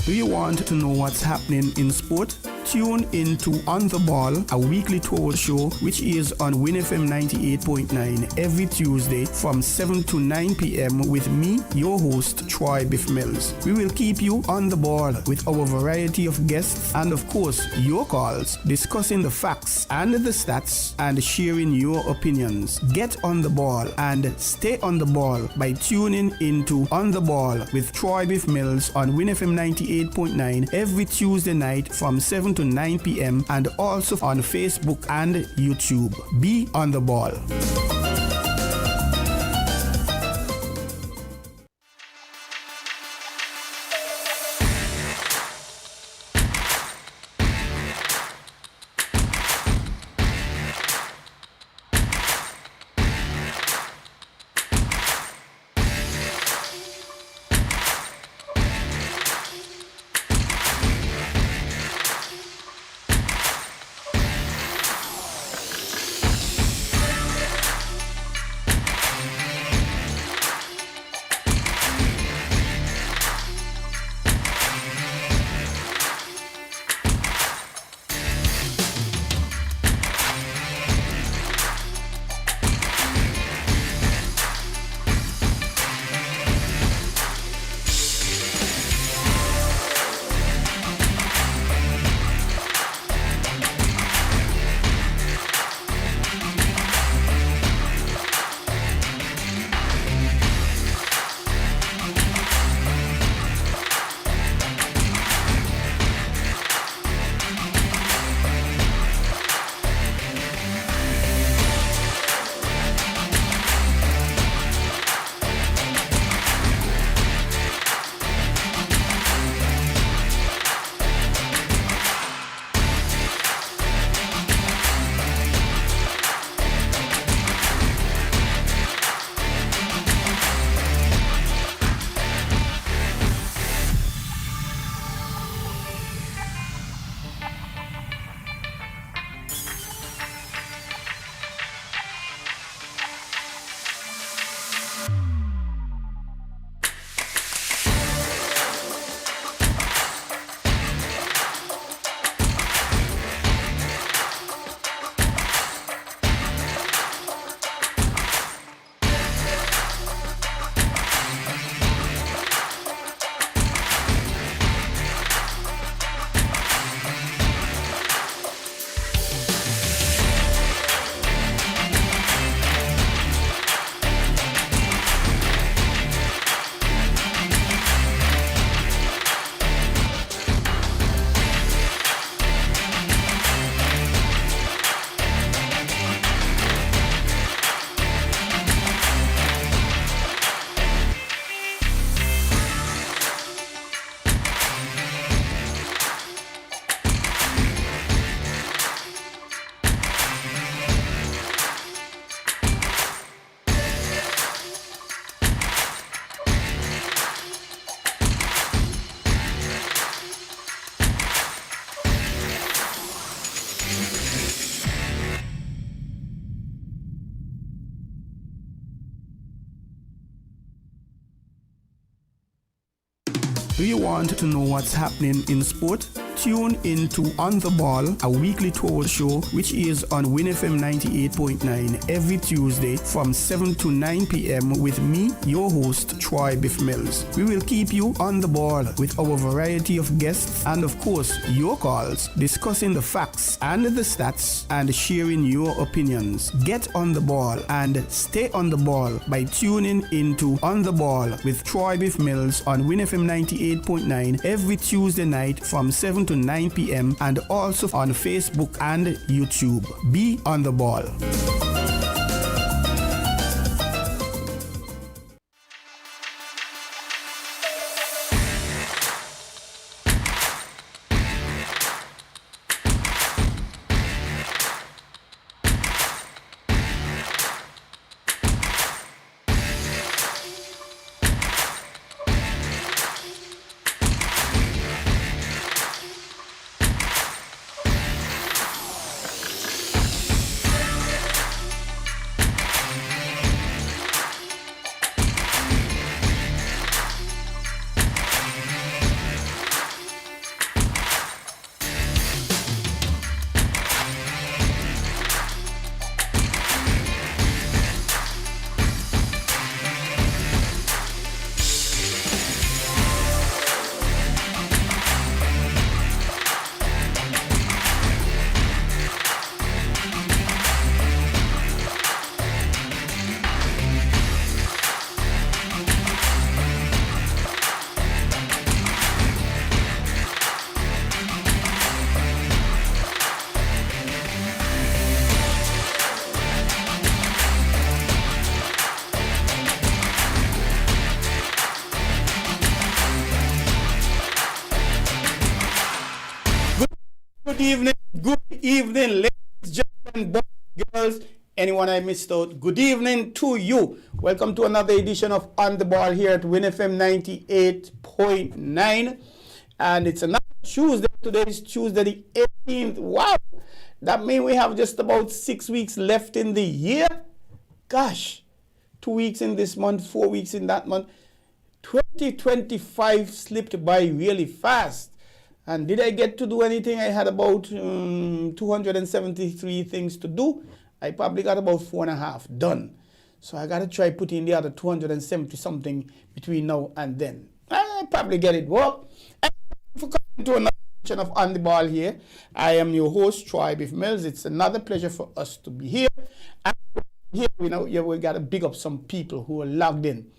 Do you want to know what's happening in sport? Tune in to On The Ball, a weekly talk show which is on WINN FM 98.9 every Tuesday from 7 to 9 p.m. with me, your host, Troy Bif Mills. We will keep you on the ball with our variety of guests and, of course, your calls, discussing the facts and the stats and sharing your opinions. Get on the ball and stay on the ball by tuning into On The Ball with Troy Bif Mills on WINN FM 98.9 every Tuesday night from 7 to 9 p.m. and also on Facebook and YouTube. Be on the ball. Do you want to know what's happening in sport? Tune in to On The Ball, a weekly talk show which is on WINN FM 98.9 every Tuesday from 7 to 9 p.m. with me, your host, Troy Bif Mills. We will keep you on the ball with our variety of guests and, of course, your calls, discussing the facts and the stats and sharing your opinions. Get on the ball and stay on the ball by tuning into On The Ball with Troy Bif Mills on WINN FM 98.9 every Tuesday night from 7 to 9 p.m. and also on Facebook and YouTube. Be on the ball. Good evening, ladies, gentlemen, boys, girls, anyone I missed out. Good evening to you. Welcome to another edition of On the Ball here at WINN FM 98.9. And it's another Tuesday. Today is Tuesday the 18th. Wow. That means we have just about 6 weeks left in the year. Gosh. 2 weeks in this month, 4 weeks in that month. 2025 slipped by really fast. And did I get to do anything? I had about 273 things to do. I probably got about 4.5 done. So I got to try putting the other 270 something between now and then. I'll probably get it worked. For coming to another edition of On the Ball here, I am your host, Troy Bif Mills. It's another pleasure for us to be here. And here, we got to big up some people who are logged in.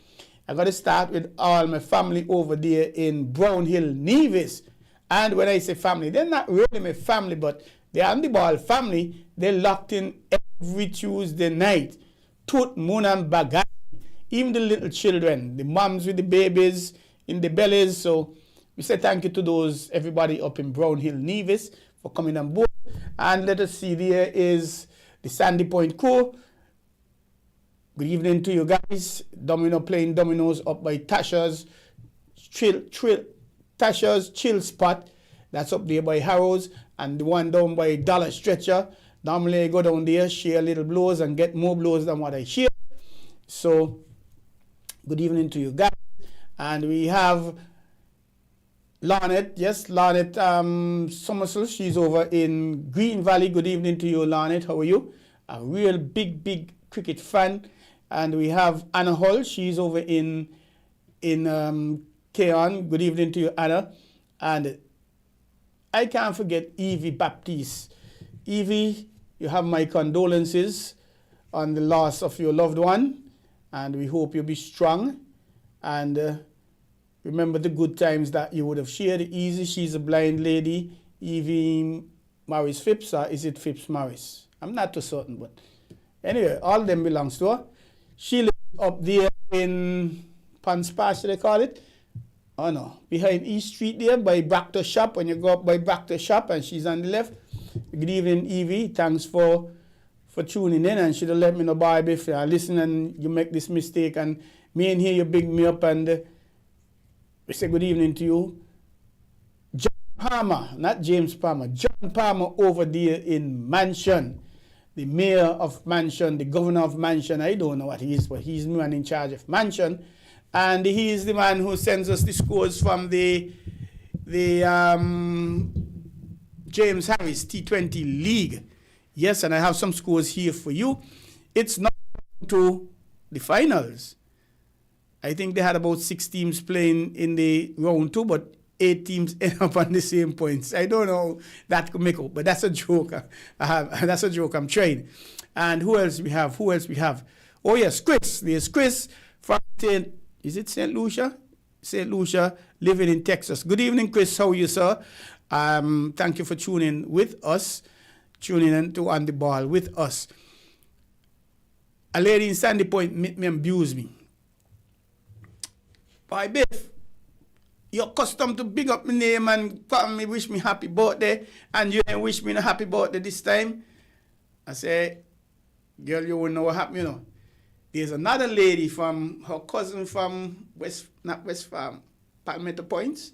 I got to start with all my family over there in Brown Hill, Nevis. And when I say family, they're not really my family, but they're On the Ball family. They're locked in every Tuesday night. Tooth, moon, and bagay. Even the little children, the moms with the babies in the bellies. So we say thank you to everybody up in Brown Hill, Nevis for coming on board. And let us see, there is the Sandy Point crew. Good evening to you guys. Domino playing dominoes up by Tasha's chill spot. That's up there by Harrows, and the one down by Dollar Stretcher. Normally I go down there, share little blows and get more blows than what I share. So good evening to you guys. And we have Larnett, yes, Larnett Somerset. She's over in Green Valley. Good evening to you, Larnett. How are you? A real big cricket fan. And we have Anna Hull. She's over in Keon. Good evening to you, Anna. And I can't forget Evie Baptiste. Evie, you have my condolences on the loss of your loved one. And we hope you'll be strong. And remember the good times that you would have shared. Easy, she's a blind lady. Evie Morris Phipps, or is it Phipps Morris? I'm not too certain, but anyway, all of them belongs to her. She lives up there in Panspa, should I call it? Oh no, behind East Street there by Bractor Shop. When you go up by Bractor Shop and she's on the left. Good evening, Evie. Thanks for tuning in, and she'll let me know, Bobby, if you listen and you make this mistake and me and here you big me up, and we say good evening to you. John Palmer, not James Palmer, John Palmer over there in Mansion. The mayor of Mansion, the governor of Mansion, I don't know what he is, but he's the man in charge of Mansion. And he is the man who sends us the scores from the James Harris T20 League. Yes, and I have some scores here for you. It's not to the finals. I think they had about 6 teams playing in the round 2, but 8 teams end up on the same points. I don't know that could make up, but that's a joke. That's a joke I'm trying. And who else we have? Oh yes, Chris. There's Chris from St. Lucia? St. Lucia, living in Texas. Good evening, Chris. How are you, sir? Thank you for tuning with us, tuning in to On the Ball with us. A lady in Sandy Point made me abuse me. Boy, Biff, you're accustomed to big up my name and call me, wish me happy birthday, and you didn't wish me a happy birthday this time. I say, girl, you won't know what happened, There's another lady from her cousin from West Farm, Palmetto Points,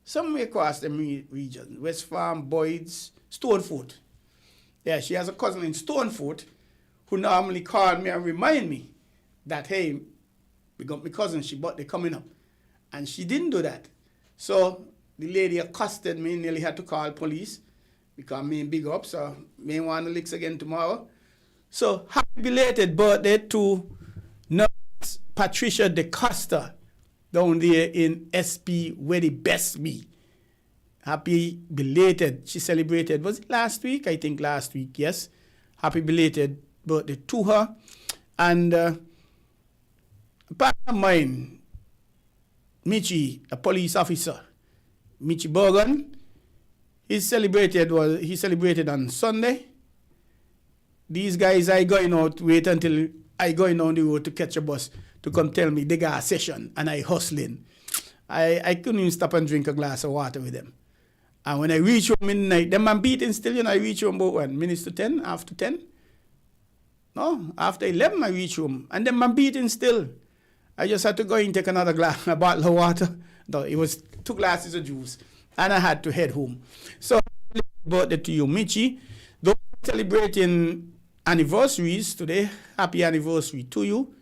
somewhere across the region, West Farm, Boyd's, Stonefoot. Yeah, she has a cousin in Stonefoot who normally call me and remind me that, hey, we got my cousin, she birthday coming up. And she didn't do that. So the lady accosted me, nearly had to call police because me big up, so me want to licks again tomorrow. So happy belated birthday to Nurse Patricia DeCosta down there in SP where the best me. Happy belated. She celebrated, was it last week? I think last week, yes. Happy belated birthday to her. And a partner of mine, Michi, a police officer, Michi Bergen, he celebrated on Sunday. These guys I going out, wait until I going down the road to catch a bus to come tell me they got a session and I hustling. I couldn't even stop and drink a glass of water with them. And when I reach home midnight, them man beating still, I reach home about 1 minutes to 10, after 10. No, after 11 I reach home. And them man beating still. I just had to go and take a bottle of water. No, it was 2 glasses of juice. And I had to head home. So, happy birthday to you, Michi. Those celebrating anniversaries today, happy anniversary to you.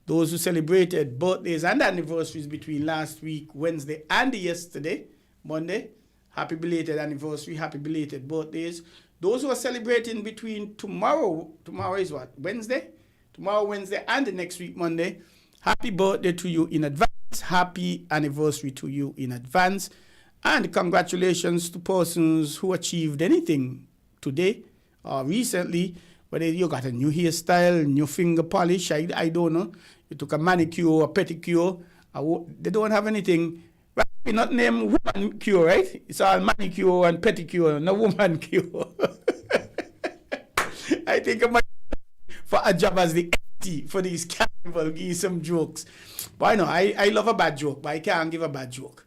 Those who celebrated birthdays and anniversaries between last week, Wednesday, and yesterday, Monday, happy belated anniversary, happy belated birthdays. Those who are celebrating between tomorrow is what? Wednesday? Tomorrow, Wednesday, and the next week, Monday, happy birthday to you in advance. Happy anniversary to you in advance. And congratulations to persons who achieved anything today or recently. Whether you got a new hairstyle, new finger polish, I don't know. You took a manicure, a pedicure. They don't have anything. Right? Not named woman cure, right? It's all manicure and pedicure, no woman cure. I think I might for a job as the empty for these carnival, give some jokes. But I know, I love a bad joke, but I can't give a bad joke.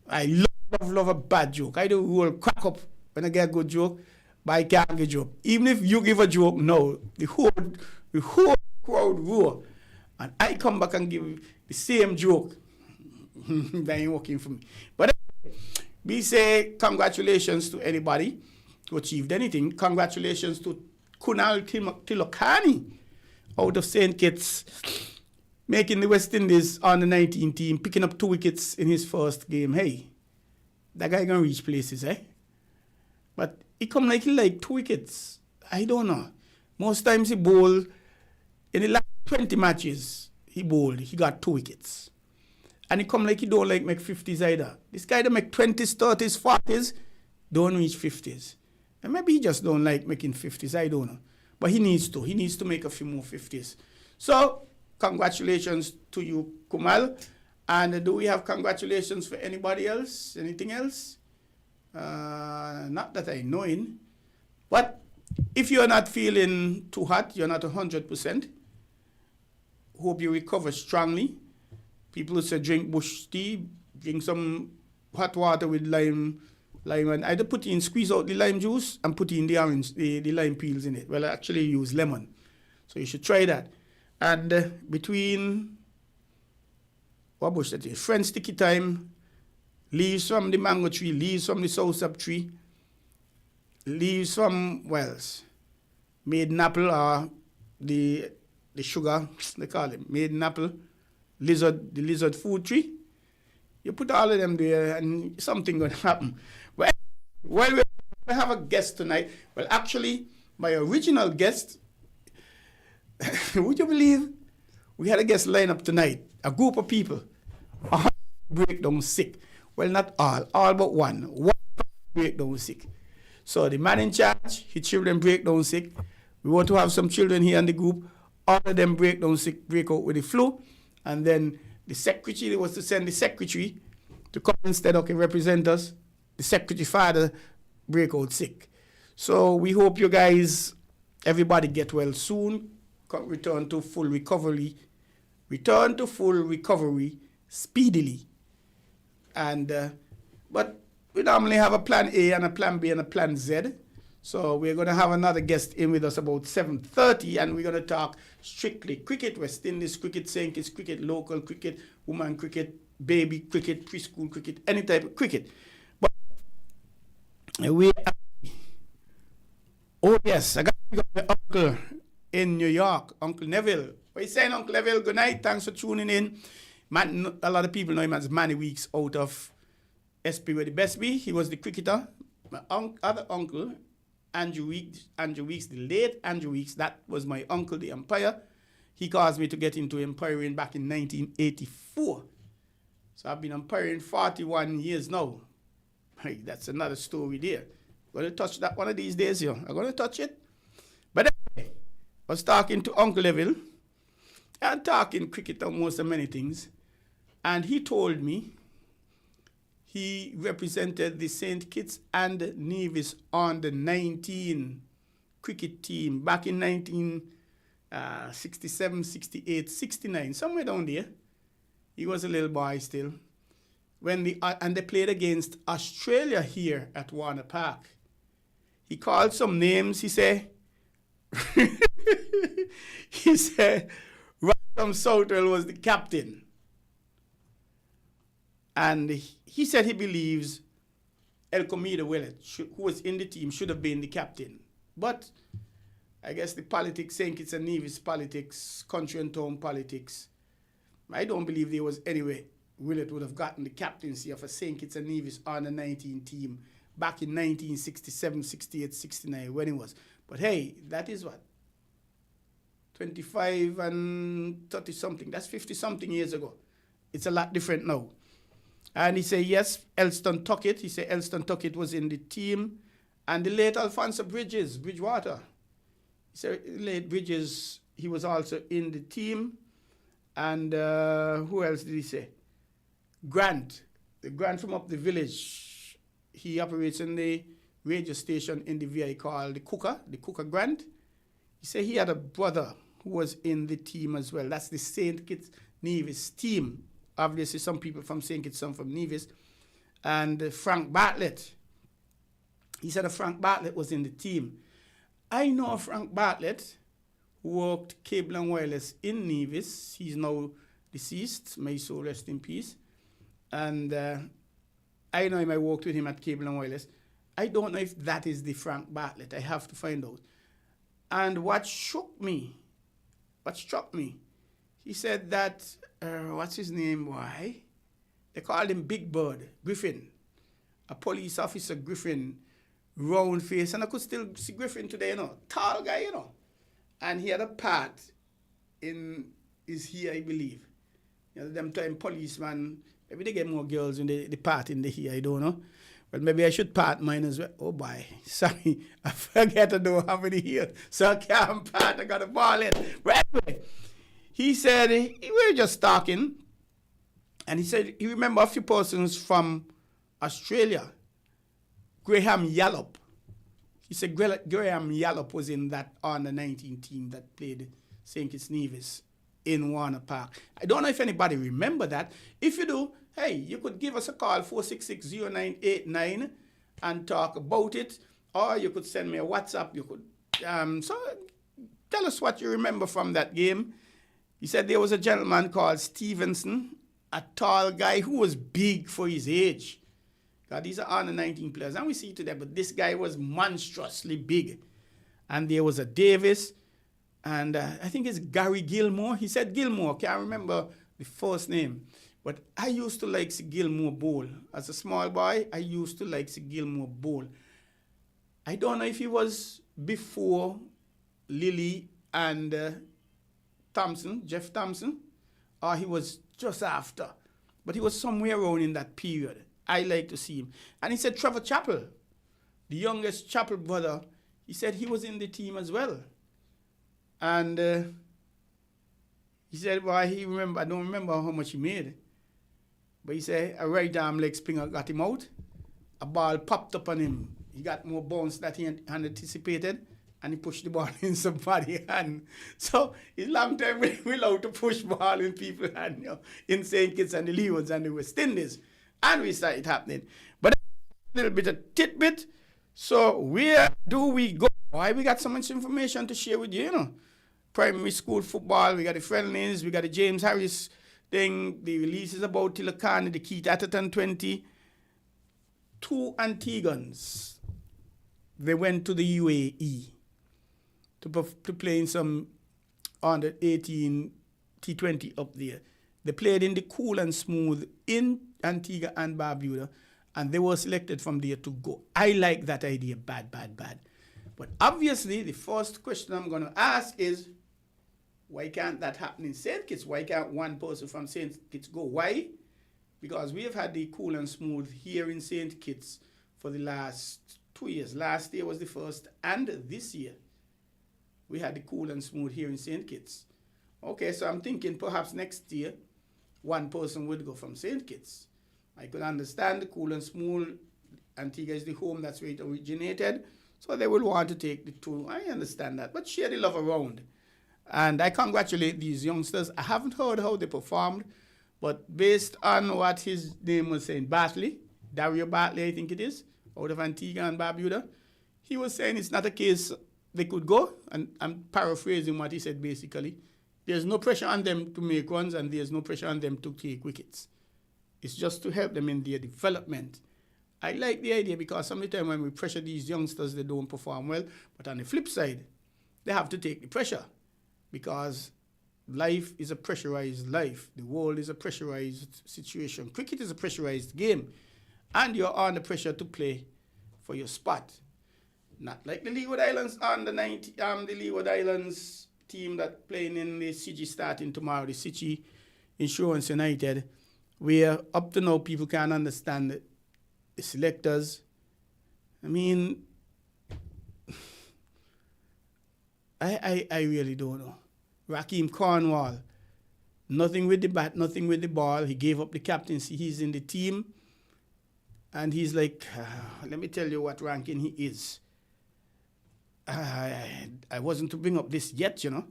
I love a bad joke. I do roll crack up when I get a good joke, but I can't give a joke. Even if you give a joke, no, the whole crowd roar. And I come back and give the same joke. That ain't working for me. But we say congratulations to anybody who achieved anything. Congratulations to Kunal Tilokani out of St. Kitts, making the West Indies on the 19 team, picking up 2 wickets in his first game. Hey, that guy gonna reach places, eh? But he come like 2 wickets. I don't know. Most times he bowl in the last 20 matches, he got 2 wickets. And he come like he don't make 50s either. This guy that make 20s, 30s, 40s, don't reach 50s. And maybe he just don't like making 50s, I don't know. But he needs to. He needs to make a few more 50s. So, congratulations to you, Kumal. And do we have congratulations for anybody else? Anything else? Not that I know in. But if you're not feeling too hot, you're not 100%, hope you recover strongly. People who say drink bush tea, drink some hot water with lime, and either squeeze out the lime juice and put in the orange, the lime peels in it. Well, I actually use lemon. So you should try that. And between, what bush that is? French sticky thyme, leaves from the mango tree, leaves from the soursop tree, leaves from, maiden apple or the sugar, they call it, maiden apple, the lizard food tree. You put all of them there and something going to happen. Well, we have a guest tonight. Well, actually, my original guest, would you believe we had a guest line up tonight, a group of people, breakdown sick. Well, not all but one breakdown sick. So the man in charge, his children break down sick. We want to have some children here in the group. All of them break down sick, break out with the flu. And then the secretary was to send the secretary to come instead, represent us. The secretary father break out sick. So we hope you guys, everybody get well soon. Return to full recovery speedily. And but we normally have a plan A and a plan B and a plan Z. So we're going to have another guest in with us about 7:30, and we're going to talk strictly cricket, West Indies cricket, St. Kitts cricket, local cricket, woman cricket, baby cricket, preschool cricket, any type of cricket. But oh yes, I got my uncle in New York, Uncle Neville. What are you saying, Uncle Neville? Good night. Thanks for tuning in. Man, a lot of people know him as Manny Weeks out of SP where the best be. He was the cricketer. My other uncle, Andrew Weeks, the late Andrew Weeks, that was my uncle, the umpire. He caused me to get into umpiring back in 1984. So I've been umpiring 41 years now. Hey, that's another story there. I'm going to touch that one of these days here. I'm going to touch it. But anyway, I was talking to Uncle Neville and talking cricket and most of many things. And he told me he represented the St. Kitts and Nevis on the 19 cricket team back in 1967, 68, 69, somewhere down there. He was a little boy still. and they played against Australia here at Warner Park. He called some names. He said, Ransom Southwell was the captain. And he said he believes El Comido Willett, who was in the team, should have been the captain. But I guess the politics, St. Kitts and Nevis politics, country and town politics, I don't believe there was any way Willett would have gotten the captaincy of a St. Kitts and Nevis under 19 team back in 1967, 68, 69, when it was. But hey, that is what? 25 and 30 something. That's 50 something years ago. It's a lot different now. And he said, yes, Elston Tuckett. He said Elston Tuckett was in the team. And the late Alfonso Bridgewater. He said late Bridges, he was also in the team. And who else did he say? Grant. The Grant from up the village. He operates in the radio station in the VI called the Cooker Grant. He said he had a brother who was in the team as well. That's the St. Kitts Nevis team. Obviously, some people from St. Kitts, some from Nevis. And Frank Bartlett. He said Frank Bartlett was in the team. I know Frank Bartlett, who worked cable and wireless in Nevis. He's now deceased. May his soul rest in peace. And I know him. I worked with him at cable and wireless. I don't know if that is the Frank Bartlett. I have to find out. And what struck me, he said that, what's his name, why? They called him Big Bird, Griffin. A police officer, Griffin, round face. And I could still see Griffin today, you know, tall guy, you know. And he had a part in his hair, I believe. You know, them time policeman, maybe they get more girls in the part in the hair, I don't know. Well, maybe I should part mine as well. Oh, boy. Sorry. I forget to know how many years. So I can't part. I got a ball in. But anyway, he said, we were just talking. And he said he remember a few persons from Australia. Graham Yallop. He said Graham Yallop was in that under 19 team that played St. Kitts Nevis in Warner Park. I don't know if anybody remember that. If you do, hey, you could give us a call, 466-0989, and talk about it. Or you could send me a WhatsApp. You could, so tell us what you remember from that game. He said there was a gentleman called Stevenson, a tall guy who was big for his age. God, these are under 19 players. And we see today, but this guy was monstrously big. And there was a Davis, and I think it's Gary Gilmore. He said Gilmore. Can't remember the first name. But I used to like Gilmore Bowl. As a small boy, I used to like Gilmore Bowl. I don't know if he was before Lilly and Jeff Thompson, or he was just after. But he was somewhere around in that period. I like to see him. And he said Trevor Chappell, the youngest Chappell brother, he said he was in the team as well. And he said, well, I don't remember how much he made. But he said a right arm leg springer got him out. A ball popped up on him. He got more bounce that he had anticipated, and he pushed the ball in somebody's hand. So it's long time we allowed to push ball in people's hand, you know, in St. Kitts and the Leewards and the West Indies. And we saw it happening. But a little bit of tidbit. So where do we go? Why we got so much information to share with you, you know. Primary school football, we got the friendlies, we got the James Harris thing, the releases about Tilakani, the Keith Atherton 20. Two Antiguans, they went to the UAE to play in some under 18 T20 up there. They played in the cool and smooth in Antigua and Barbuda, and they were selected from there to go. I like that idea, bad. But obviously, the first question I'm going to ask is, why can't that happen in St. Kitts? Why can't one person from St. Kitts go? Why? Because we have had the cool and smooth here in St. Kitts for the last 2 years. Last year was the first, and this year we had the cool and smooth here in St. Kitts. Okay, so I'm thinking perhaps next year one person would go from St. Kitts. I could understand the cool and smooth. Antigua is the home, that's where it originated. So they will want to take the two. I understand that. But share the love around. And I congratulate these youngsters. I haven't heard how they performed, But based on what his name was saying, Dario Bartley, I think it is, out of Antigua and Barbuda, he was saying it's not a case they could go, and I'm paraphrasing what he said basically. There's no pressure on them to make runs, and there's no pressure on them to take wickets. It's just to help them in their development. I like the idea because some of the time when we pressure these youngsters, they don't perform well. But on the flip side, they have to take the pressure because life is a pressurized life. The world is a pressurized situation. Cricket is a pressurized game. And you're under pressure to play for your spot. Not like the Leeward Islands under the Leeward Islands team that playing in the CG starting tomorrow, the CG Insurance United, where up to now people can't understand the selectors. I mean, I really don't know. Rakeem Cornwall, nothing with the bat, nothing with the ball. He gave up the captaincy. He's in the team. And he's like, let me tell you what ranking he is. I wasn't to bring up this yet, you know.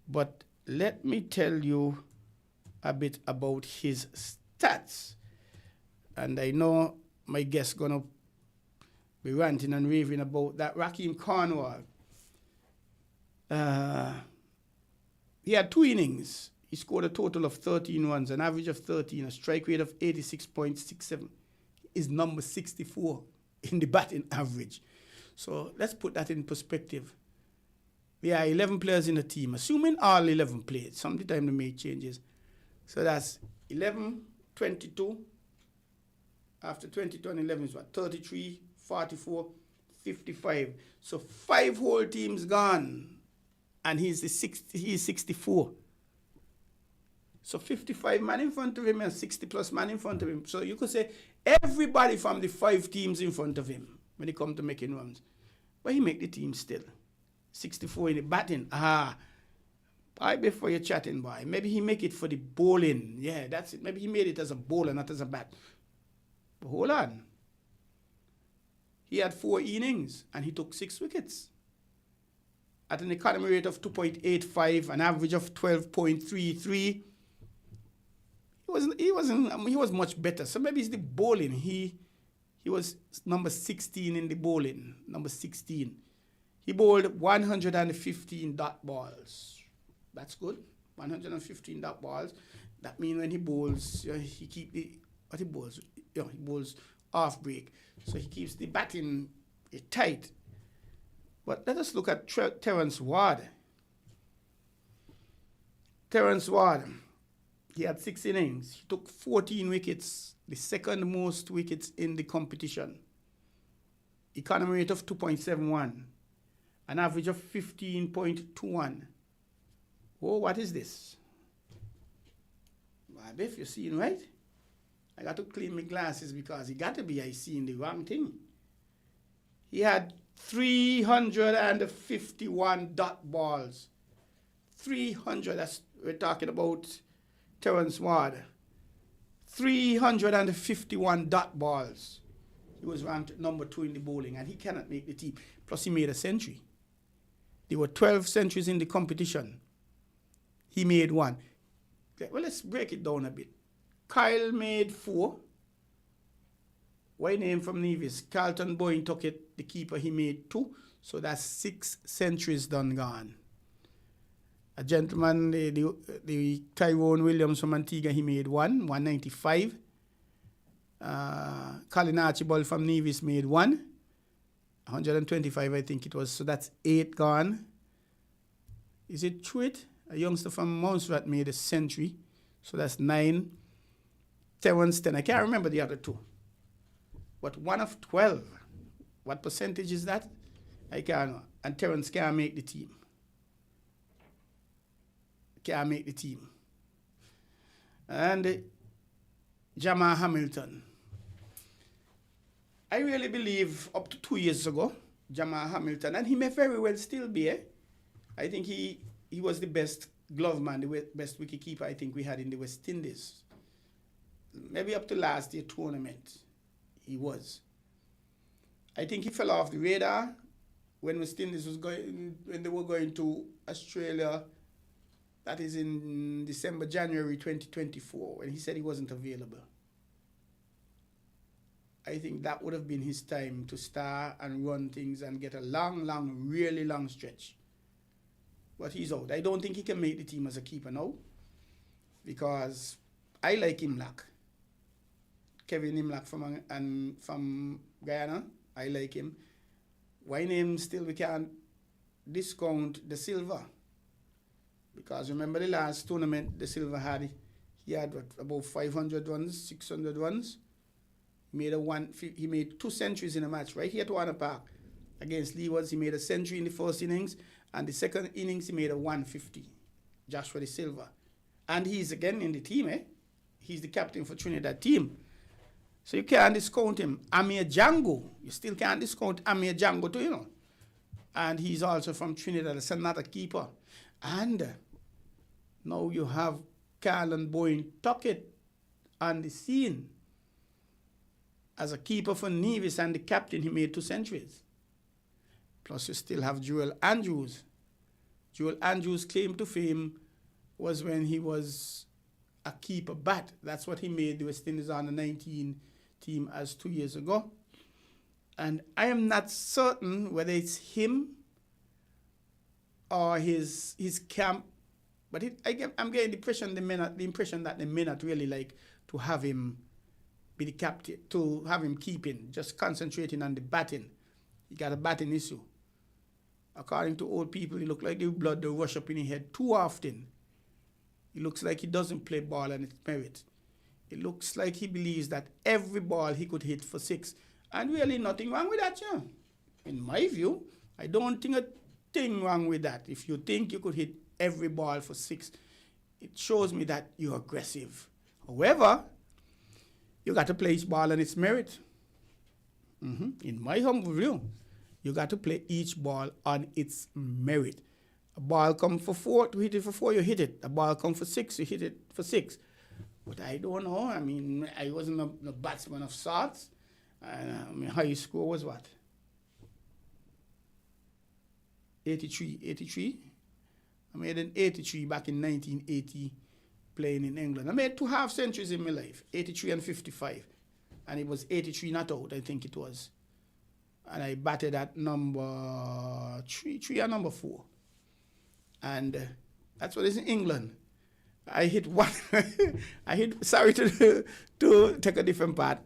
But let me tell you a bit about his stats. And I know my guest's going to be ranting and raving about that. Rakeem Cornwall. He had 2 innings. He scored a total of 13 runs, an average of 13, a strike rate of 86.67. Is number 64 in the batting average. So let's put that in perspective. There are 11 players in the team, assuming all 11 played. Sometimes they make changes. So that's 11, 22. After 22 and 11 is what? 33, 44, 55. So 5 whole teams gone. And he's 64. So 55 man in front of him and 60 plus man in front of him. So you could say everybody from the 5 teams in front of him when it comes to making runs. But he make the team still. 64 in the batting. Boy, before you're chatting, boy. Maybe he make it for the bowling. Yeah, that's it. Maybe he made it as a bowler, not as a bat. But hold on. He had 4 innings and he took 6 wickets. At an economy rate of 2.85, an average of 12.33. He was much better. So maybe it's the bowling. He was number 16 in the bowling. Number 16. He bowled 115 dot balls. That's good. 115 dot balls. That means when he bowls, he keep he bowls off break. So he keeps the batting tight. But let us look at Terence Ward. Terence Ward. He had 6 innings. He took 14 wickets, the second most wickets in the competition. Economy rate of 2.71. An average of 15.21. Oh, what is this? Well, Biff, you're seeing right? I got to clean my glasses because I seeing the wrong thing. He had 351 dot balls. 300, we're talking about Terence Ward. 351 dot balls. He was ranked number 2 in the bowling, and he cannot make the team. Plus, he made a century. There were 12 centuries in the competition. He made 1. Well, let's break it down a bit. Kyle made 4. Why name from Nevis? Carlton Boyne took it, the keeper, he made 2. So that's 6 centuries done gone. A gentleman, the Tyrone Williams from Antigua, he made 195. Colin Archibald from Nevis made 125, I think it was. So that's 8 gone. Is it Truitt? A youngster from Montserrat made a century. So that's 9. Terence 10. I can't remember the other 2. But 1 of 12. What percentage is that? I can't know. And Terence can't make the team. Can't make the team. And Jamal Hamilton. I really believe up to 2 years ago, Jamal Hamilton, and he may very well still be. I think he was the best glove man, the best wicketkeeper I think we had in the West Indies. Maybe up to last year tournament, he was. I think he fell off the radar when West Indies when they were going to Australia That is in December, January 2024, when he said he wasn't available. I think that would have been his time to start and run things and get a long, really long stretch. But he's out. I don't think he can make the team as a keeper now, because I like Imlach. Kevin Imlach from Guyana, I like him. Why name still we can't discount the Silva? Because remember the last tournament the Silva had, he had about 500 runs, 600 runs. He made 2 centuries in a match right here at Warner Park against Leewards. He made a century in the first innings, and the second innings he made a 150. Joshua De Silva. And he's again in the team, eh? He's the captain for Trinidad team. So you can't discount him. Amir Django, you still can't discount Amir Django too, you know. And he's also from Trinidad, that's another keeper. And now you have Carlin Boyne Tuckett on the scene as a keeper for Nevis, and the captain, he made 2 centuries. Plus you still have Joel Andrews. Joel Andrews' claim to fame was when he was a keeper bat. That's what he made the West Indies under 19 team as 2 years ago. And I am not certain whether it's him or his camp, but I'm getting the impression that they may not really like to have him be the captain, to have him keeping, just concentrating on the batting. He got a batting issue. According to old people, he look like the blood will rush up in his head too often. He looks like he doesn't play ball on its merit. It looks like he believes that every ball he could hit for 6. And really nothing wrong with that, yeah. In my view, I don't think a thing wrong with that. If you think you could hit every ball for 6, it shows me that you're aggressive. However, you got to play each ball on its merit. In my humble view, you got to play each ball on its merit. A ball come for 4, to hit it for 4, you hit it. A ball come for 6, you hit it for 6. But I don't know. I mean, I wasn't a batsman of sorts. And my high score was what? 83. I made an 83 back in 1980 playing in England. I made 2 half centuries in my life, 83 and 55. And it was 83 not out, I think it was. And I batted at number 3 and number 4. And that's what is in England. I hit one. Sorry to take a different part.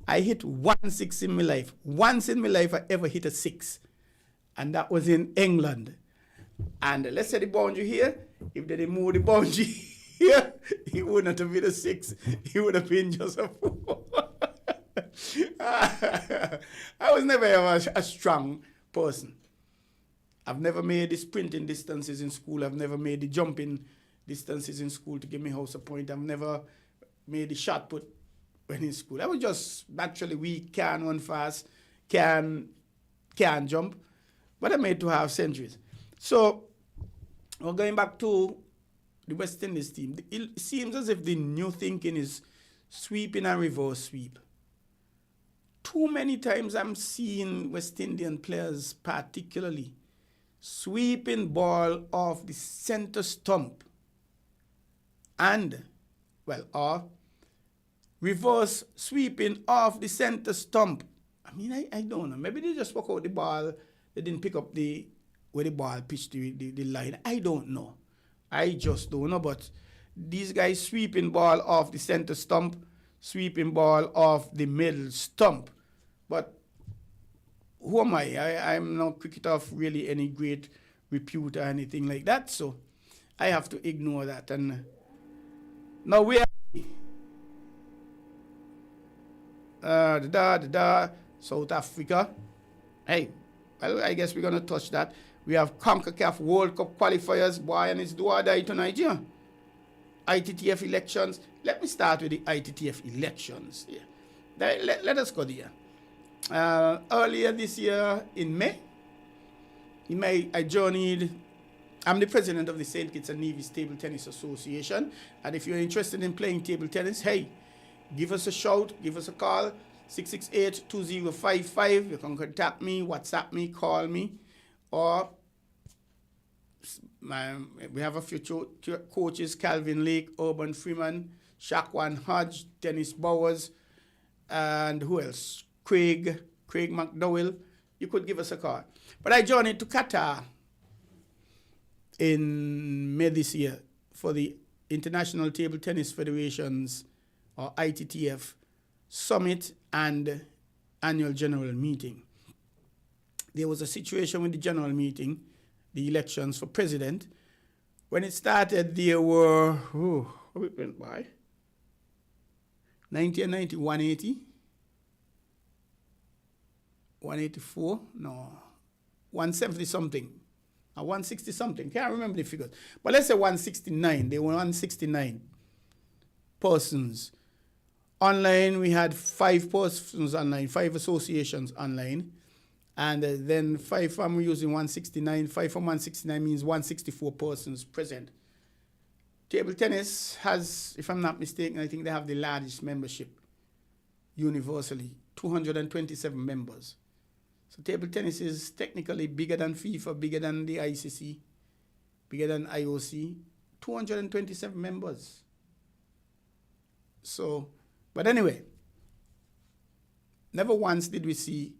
I hit 1 6 in my life. Once in my life I ever hit a 6. And that was in England. And let's say the boundary here, if they didn't move the boundary here, it wouldn't have been a 6. It would have been just a 4. I was never ever a strong person. I've never made the sprinting distances in school. I've never made the jumping distances in school to give me house a point. I've never made the shot put when in school. I was just naturally weak, can run fast, can jump. But I made 2 half centuries. So, we're going back to the West Indies team. It seems as if the new thinking is sweeping and reverse sweep. Too many times I'm seeing West Indian players particularly sweeping ball off the center stump and, or reverse sweeping off the center stump. I mean, I don't know. Maybe they just walk out the ball. They didn't pick up where the ball pitched the line. I don't know. I just don't know. But these guys sweeping ball off the center stump, sweeping ball off the middle stump. But who am I? I'm not cricket of really any great repute or anything like that. So I have to ignore that. And now we are South Africa. Hey, well, I guess we're going to touch that. We have CONCACAF World Cup qualifiers. Boy, and it's do or die tonight, yeah. ITTF elections. Let me start with the ITTF elections. Yeah. Let us go there. Earlier this year, in May, I journeyed. I'm the president of the St. Kitts and Nevis Table Tennis Association. And if you're interested in playing table tennis, hey, give us a shout, give us a call. 668-2055. You can contact me, WhatsApp me, call me, or We have a few coaches: Calvin Lake, Urban Freeman, Shaquan Hodge, Dennis Bowers, and who else? Craig McDowell. You could give us a call. But I journeyed to Qatar in May this year for the International Table Tennis Federation's, or ITTF, Summit and Annual General Meeting. There was a situation with the general meeting, the elections for president. When it started, there were, it went by? 90 and 90, 180? 184? No. 170 something. Or 160 something. Can't remember the figures. But let's say 169. There were 169 persons. Online, we had 5 persons online, 5 associations online. And then 5 from using 169. 5 from 169 means 164 persons present. Table tennis has, if I'm not mistaken, I think they have the largest membership universally, 227 members. So table tennis is technically bigger than FIFA, bigger than the ICC, bigger than IOC, 227 members. So, but anyway, never once did we see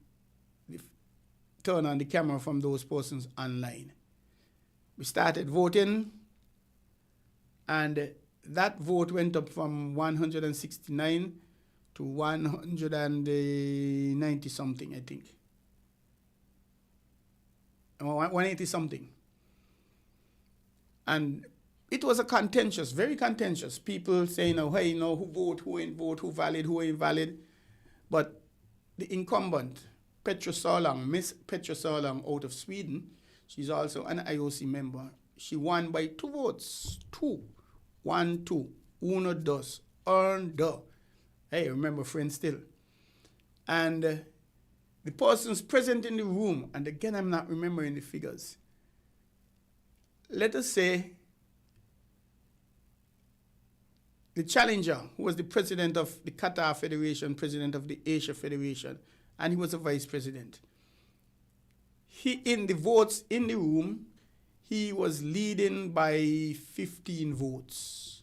turn on the camera from those persons online. We started voting, and that vote went up from 169 to 190 something, I think. 180 something. And it was a contentious, very contentious. People saying, oh, hey, who vote, who ain't vote, who valid, who ain't valid. But the incumbent, Miss Petra Sarlang out of Sweden, she's also an IOC member. She won by 2 votes. 2. 1, 2. Uno, dos. Earned. Hey, remember, friend, still. And the persons present in the room, and again, I'm not remembering the figures. Let us say the challenger, who was the president of the Qatar Federation, president of the Asia Federation, and he was a vice president. In the votes in the room, he was leading by 15 votes.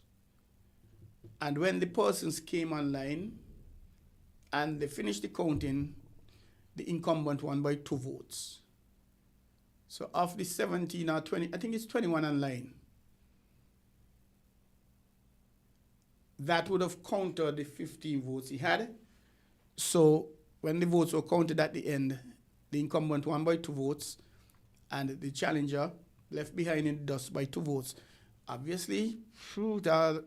And when the persons came online and they finished the counting, the incumbent won by 2 votes. So of the 17 or 20, I think it's 21 online, that would have counted the 15 votes he had. So when the votes were counted at the end, the incumbent won by 2 votes, and the challenger left behind in the dust by 2 votes. Obviously, the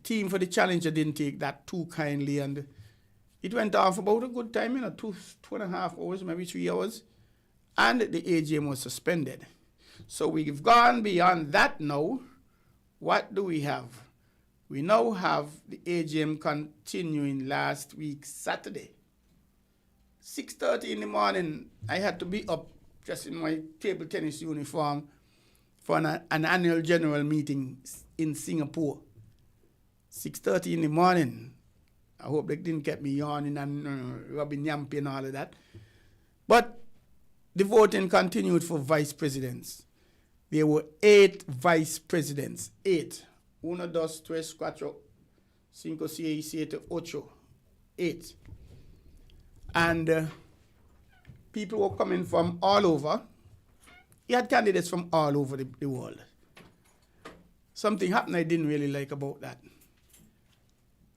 team for the challenger didn't take that too kindly, and it went on for about a good time, 2.5 hours, maybe 3 hours, and the AGM was suspended. So we've gone beyond that now. What do we have? We now have the AGM continuing last week, Saturday. 6:30 in the morning, I had to be up just in my table tennis uniform for an annual general meeting in Singapore. 6:30 in the morning. I hope they didn't get me yawning and rubbing yampy and all of that. But the voting continued for vice presidents. There were 8 vice presidents. 8. 1, 2, 3, 4, 5, 6, 7, 8. 8. And people were coming from all over. He had candidates from all over the world. Something happened I didn't really like about that.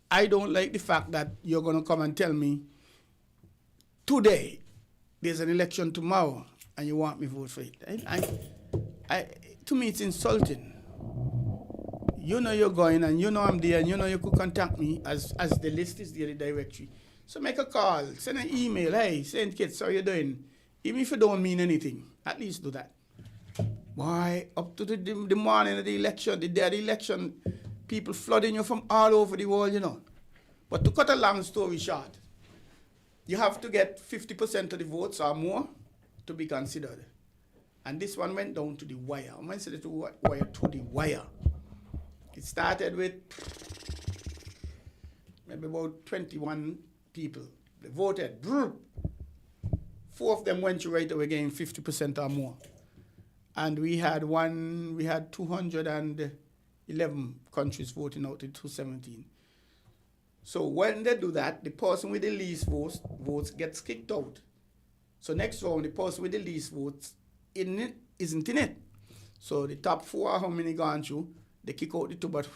I don't like the fact that you're going to come and tell me today there's an election tomorrow and you want me to vote for it. To me, it's insulting. You know you're going, and you know I'm there, and you know you could contact me as the list is there, the directory. So make a call, send an email. Hey, St. Kitts, how you doing? Even if you don't mean anything, at least do that. Why, up to the morning of the election, the day of the election, people flooding you from all over the world, But to cut a long story short, you have to get 50% of the votes or more to be considered. And this one went down to the wire. When I said to wire, to the wire. It started with maybe about 21 people. They voted. 4 of them went to right away getting 50% or more. and we had 211 countries voting out in 2017. So when they do that, the person with the least votes gets kicked out. So next round, the person with the least votes isn't in it. So the top four, how many gone through, they kick out the two, but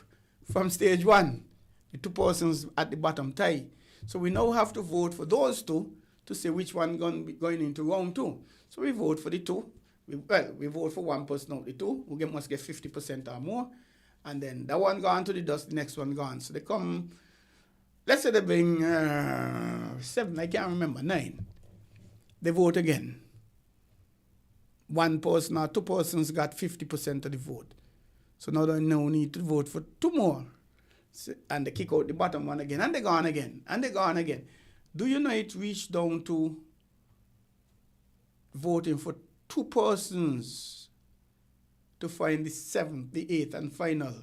from stage one, the two persons at the bottom tie. So we now have to vote for those two to say which one going into round two. So we vote for the two. We vote for one person out the two. We must get 50% or more. And then that one gone to the dust, the next one gone. So they come, let's say they bring 7, I can't remember, 9. They vote again. One person or two persons got 50% of the vote. So now they no need to vote for 2 more. So, and they kick out the bottom one again, and they gone again, and they gone again. Do you know it reached down to voting for 2 persons to find the 7th, the 8th, and final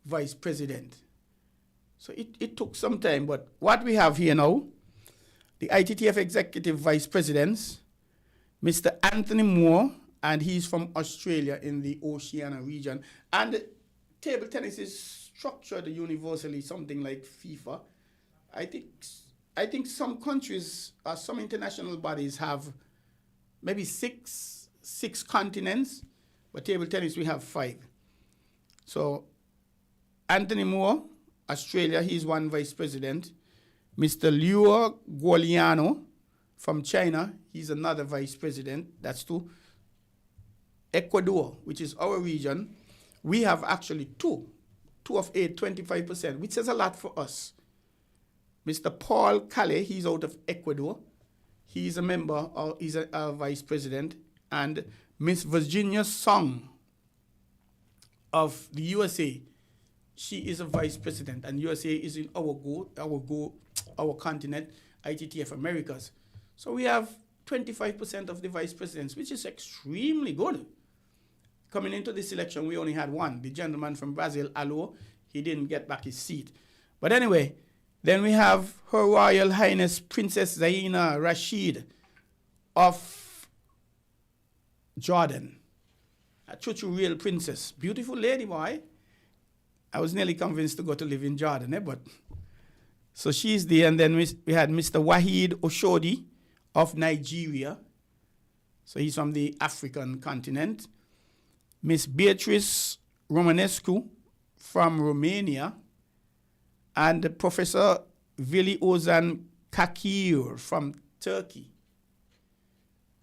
vice president? So it took some time, but what we have here now, the ITTF executive vice presidents, Mr. Anthony Moore, and he's from Australia in the Oceania region. And table tennis is structured universally, something like FIFA. I think some countries or some international bodies have maybe six continents, but table tennis we have 5. So Anthony Moore, Australia, he's one vice president. Mr. Liu Guoliano from China, he's another vice president. That's 2. Ecuador, which is our region, we have actually 2 of 8, 25%, which says a lot for us. Mr. Paul Calais, he's out of Ecuador. He's a member, or he's a vice president. And Miss Virginia Song of the USA, she is a vice president. And USA is in our continent, ITTF Americas. So we have 25% of the vice presidents, which is extremely good. Coming into this election, we only had 1. The gentleman from Brazil, Alo, he didn't get back his seat. But anyway, then we have Her Royal Highness Princess Zaina Rashid of Jordan. A true real princess. Beautiful lady, boy. I was nearly convinced to go to live in Jordan, but... So she's there, and then we had Mr. Wahid Oshodi of Nigeria. So he's from the African continent. Miss Beatrice Romanescu from Romania. And Professor Vili Ozan Kakir from Turkey.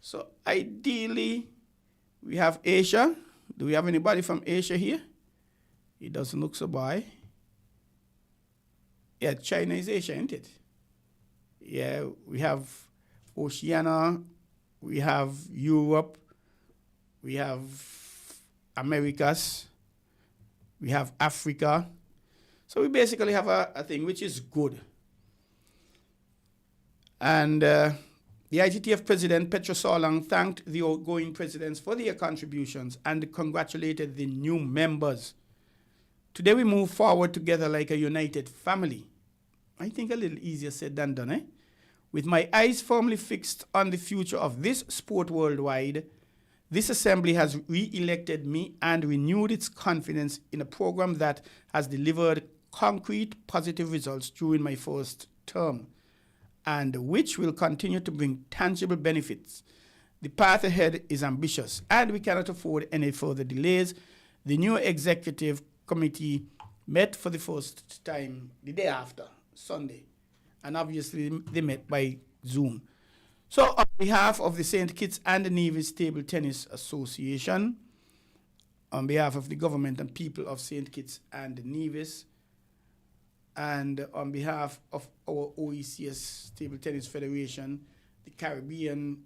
So ideally, we have Asia. Do we have anybody from Asia here? It doesn't look so bad. Yeah, China is Asia, isn't it? Yeah, we have Oceania, we have Europe, we have Americas, we have Africa. So we basically have a thing which is good. And the ITTF president, Petra Solang, thanked the outgoing presidents for their contributions and congratulated the new members. Today we move forward together like a united family. I think a little easier said than done, eh? With my eyes firmly fixed on the future of this sport worldwide, this assembly has re-elected me and renewed its confidence in a program that has delivered concrete positive results during my first term and which will continue to bring tangible benefits. The path ahead is ambitious and we cannot afford any further delays. The new executive committee met for the first time the day after, Sunday, and obviously they met by Zoom. So on behalf of the St. Kitts and Nevis Table Tennis Association, on behalf of the government and people of St. Kitts and Nevis, and on behalf of our OECS Table Tennis Federation, the Caribbean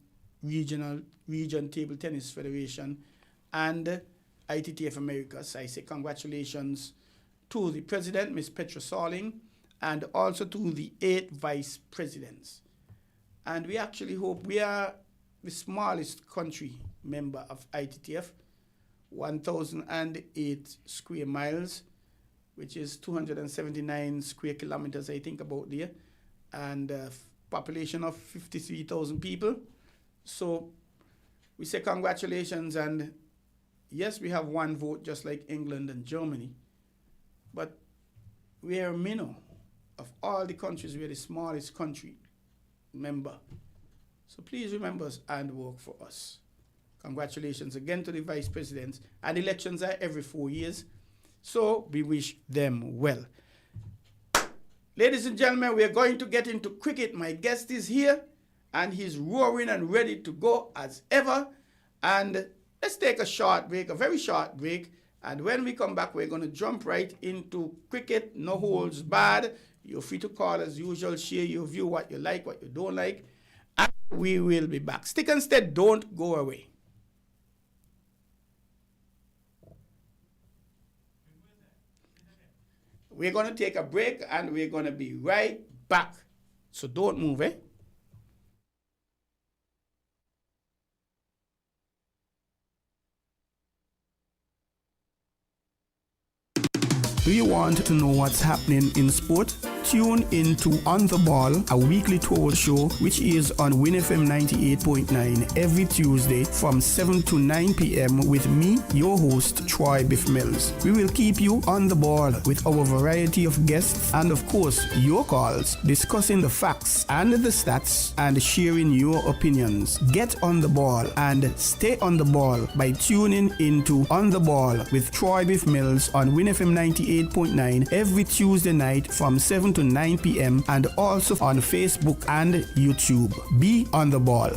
Region Table Tennis Federation, and ITTF Americas, I say congratulations to the president, Ms. Petra Soling, and also to the 8 vice presidents. And we actually hope we are the smallest country member of ITTF, 1,008 square miles, which is 279 square kilometers, I think, about there, and a population of 53,000 people. So we say congratulations, and yes, we have one vote just like England and Germany, but we are a minnow. Of all the countries, we are the smallest country member. So please remember us and work for us. Congratulations again to the vice presidents. And elections are every 4 years, so we wish them well. Ladies and gentlemen, we are going to get into cricket. My guest is here, and he's roaring and ready to go as ever. And let's take a short break, a very short break. And when we come back, we're going to jump right into cricket, no holds barred. You're free to call as usual, share your view, what you like, what you don't like. And we will be back. Stick and stay, don't go away. We're going to take a break and we're going to be right back. So don't move, eh? Do you want to know what's happening in sport? Tune into On The Ball, a weekly talk show which is on WINN FM 98.9 every Tuesday from 7 to 9 p.m. with me, your host, Troy Bif Mills. We will keep you on the ball with our variety of guests and, of course, your calls, discussing the facts and the stats and sharing your opinions. Get on the ball and stay on the ball by tuning into On The Ball with Troy Bif Mills on WINN FM 98.9 every Tuesday night from 7 to 9 p.m. and also on Facebook and YouTube. Be on the ball.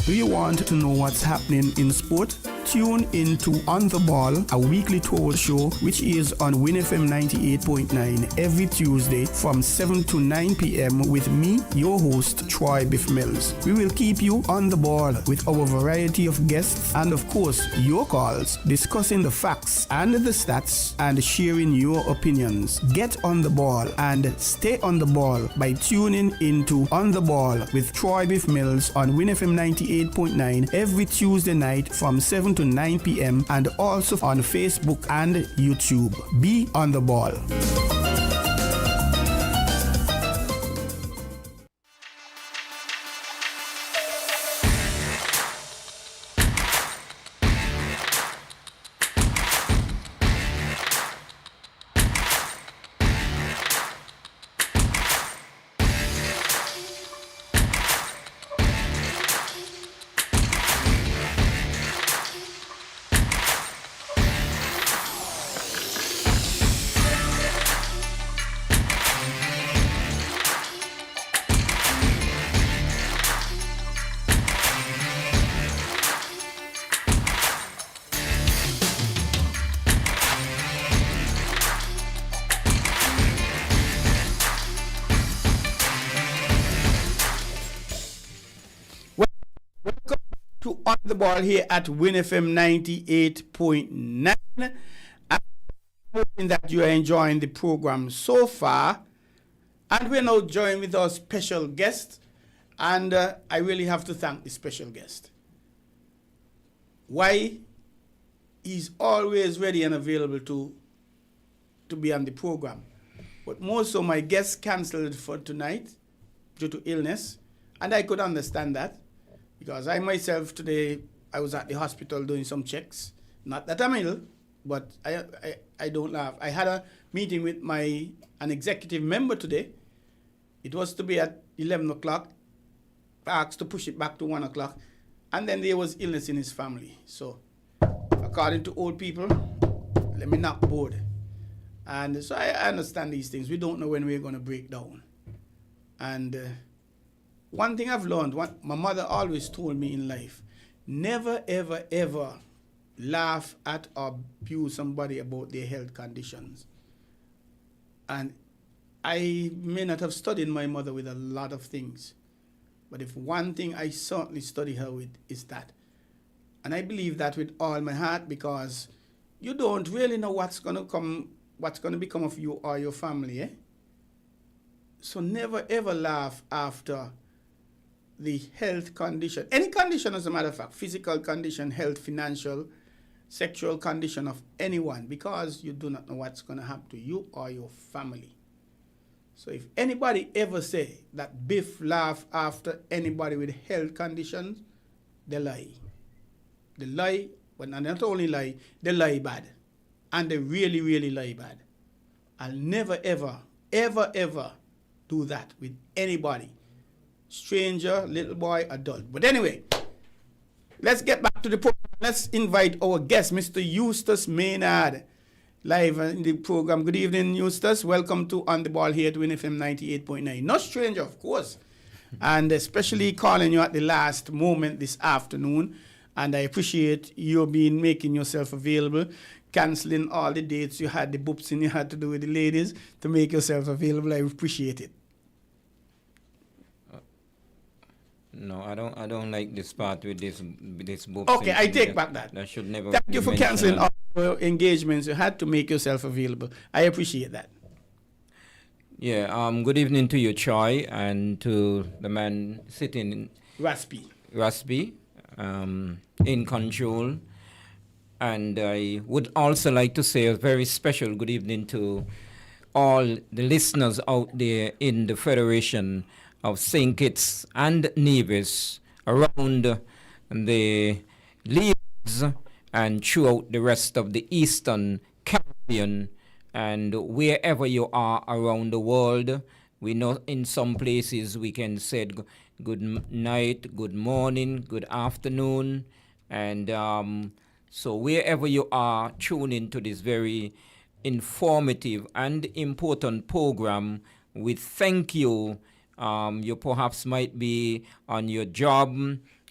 Do you want to know what's happening in sport? Tune into On The Ball, a weekly talk show which is on WINN FM 98.9 every Tuesday from 7 to 9 p.m. with me, your host, Troy Bif Mills. We will keep you on the ball with our variety of guests and, of course, your calls, discussing the facts and the stats and sharing your opinions. Get on the ball and stay on the ball by tuning into On The Ball with Troy Bif Mills on WINN FM 98.9 every Tuesday night from 7 to 9 p.m. and also on Facebook and YouTube. Be on the ball. On the ball here at WINN FM 98.9. I'm hoping that you are enjoying the program so far. And we're now joined with our special guest. And I really have to thank the special guest. Why? He's always ready and available to be on the program. But more so, my guest canceled for tonight due to illness. And I could understand that. Because I myself today, I was at the hospital doing some checks. Not that I'm ill, but I don't laugh. I had a meeting with an executive member today. It was to be at 11 o'clock. I asked to push it back to 1 o'clock. And then there was illness in his family. So, according to old people, let me knock board. And so I understand these things. We don't know when we're going to break down. And one thing I've learned, what my mother always told me in life, never, ever, ever laugh at or abuse somebody about their health conditions. And I may not have studied my mother with a lot of things, but if one thing I certainly study her with is that. And I believe that with all my heart, because you don't really know what's going to become of you or your family, eh? So never ever laugh after the health condition, any condition as a matter of fact, physical condition, health, financial, sexual condition of anyone, because you do not know what's going to happen to you or your family. So if anybody ever say that Biff laugh after anybody with health conditions, they lie. They lie, but not only lie, they lie bad. And they really, really lie bad. I'll never, ever, ever, ever do that with anybody. Stranger, little boy, adult. But anyway, let's get back to the program. Let's invite our guest, Mr. Eustace Maynard, live in the program. Good evening, Eustace. Welcome to On the Ball here at WINN FM 98.9. No stranger, of course. And especially calling you at the last moment this afternoon. And I appreciate you making yourself available, canceling all the dates you had, the boopsing you had to do with the ladies to make yourself available. I appreciate it. No, I don't like this part with this book. Okay, I take back that. That should never. Thank you for canceling all your engagements. You had to make yourself available. I appreciate that. Yeah. Good evening to you, Troy, and to the man sitting. Raspy. In control. And I would also like to say a very special good evening to all the listeners out there in the Federation of St. Kitts and Nevis around the Leeward's and throughout the rest of the Eastern Caribbean and wherever you are around the world. We know in some places we can say good night, good morning, good afternoon, and so wherever you are, tune into this very informative and important program. We thank you. You perhaps might be on your job,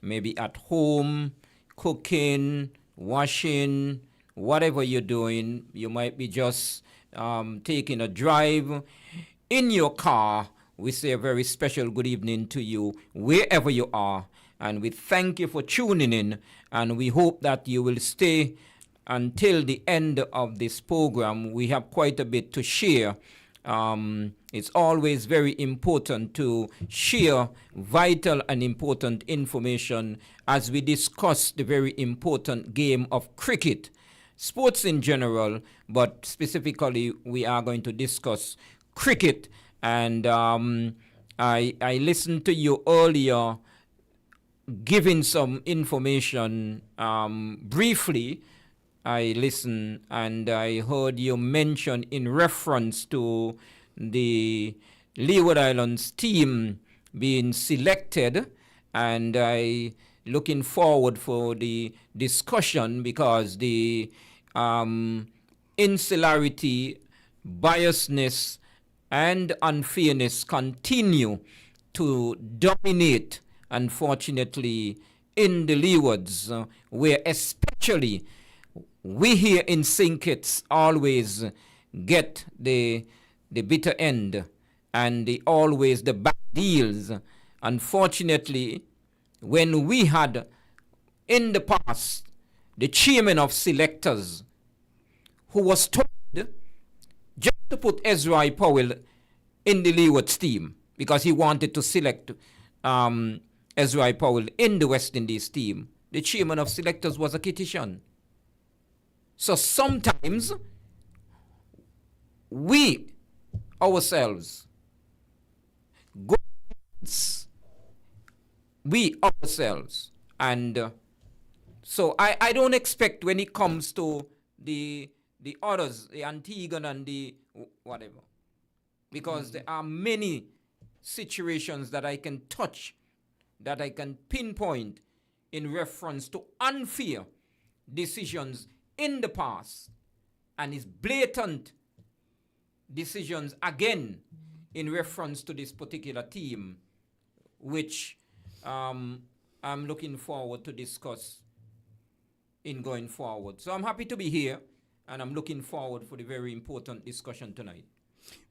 maybe at home, cooking, washing, whatever you're doing. You might be just taking a drive in your car. We say a very special good evening to you wherever you are. And we thank you for tuning in. And we hope that you will stay until the end of this program. We have quite a bit to share. It's always very important to share vital and important information as we discuss the very important game of cricket. Sports in general, but specifically we are going to discuss cricket. And I listened to you earlier giving some information briefly. I listened and I heard you mention in reference to the Leeward Islands team being selected, and I looking forward for the discussion because the insularity, biasness, and unfairness continue to dominate, unfortunately, in the Leewards, where especially we here in St. Kitts always get the bitter end and always the bad deals. Unfortunately, when we had in the past the chairman of selectors who was told just to put Ezra Powell in the Leewards team because he wanted to select Ezra Powell in the West Indies team, the chairman of selectors was a Kittitian. So sometimes we ourselves go against we ourselves. And so I don't expect when it comes to the others, the Antiguan and the whatever, because there are many situations that I can touch, that I can pinpoint in reference to unfair decisions in the past, and it's blatant decisions again in reference to this particular theme, which I'm looking forward to discuss in going forward. So I'm happy to be here, and I'm looking forward for the very important discussion tonight.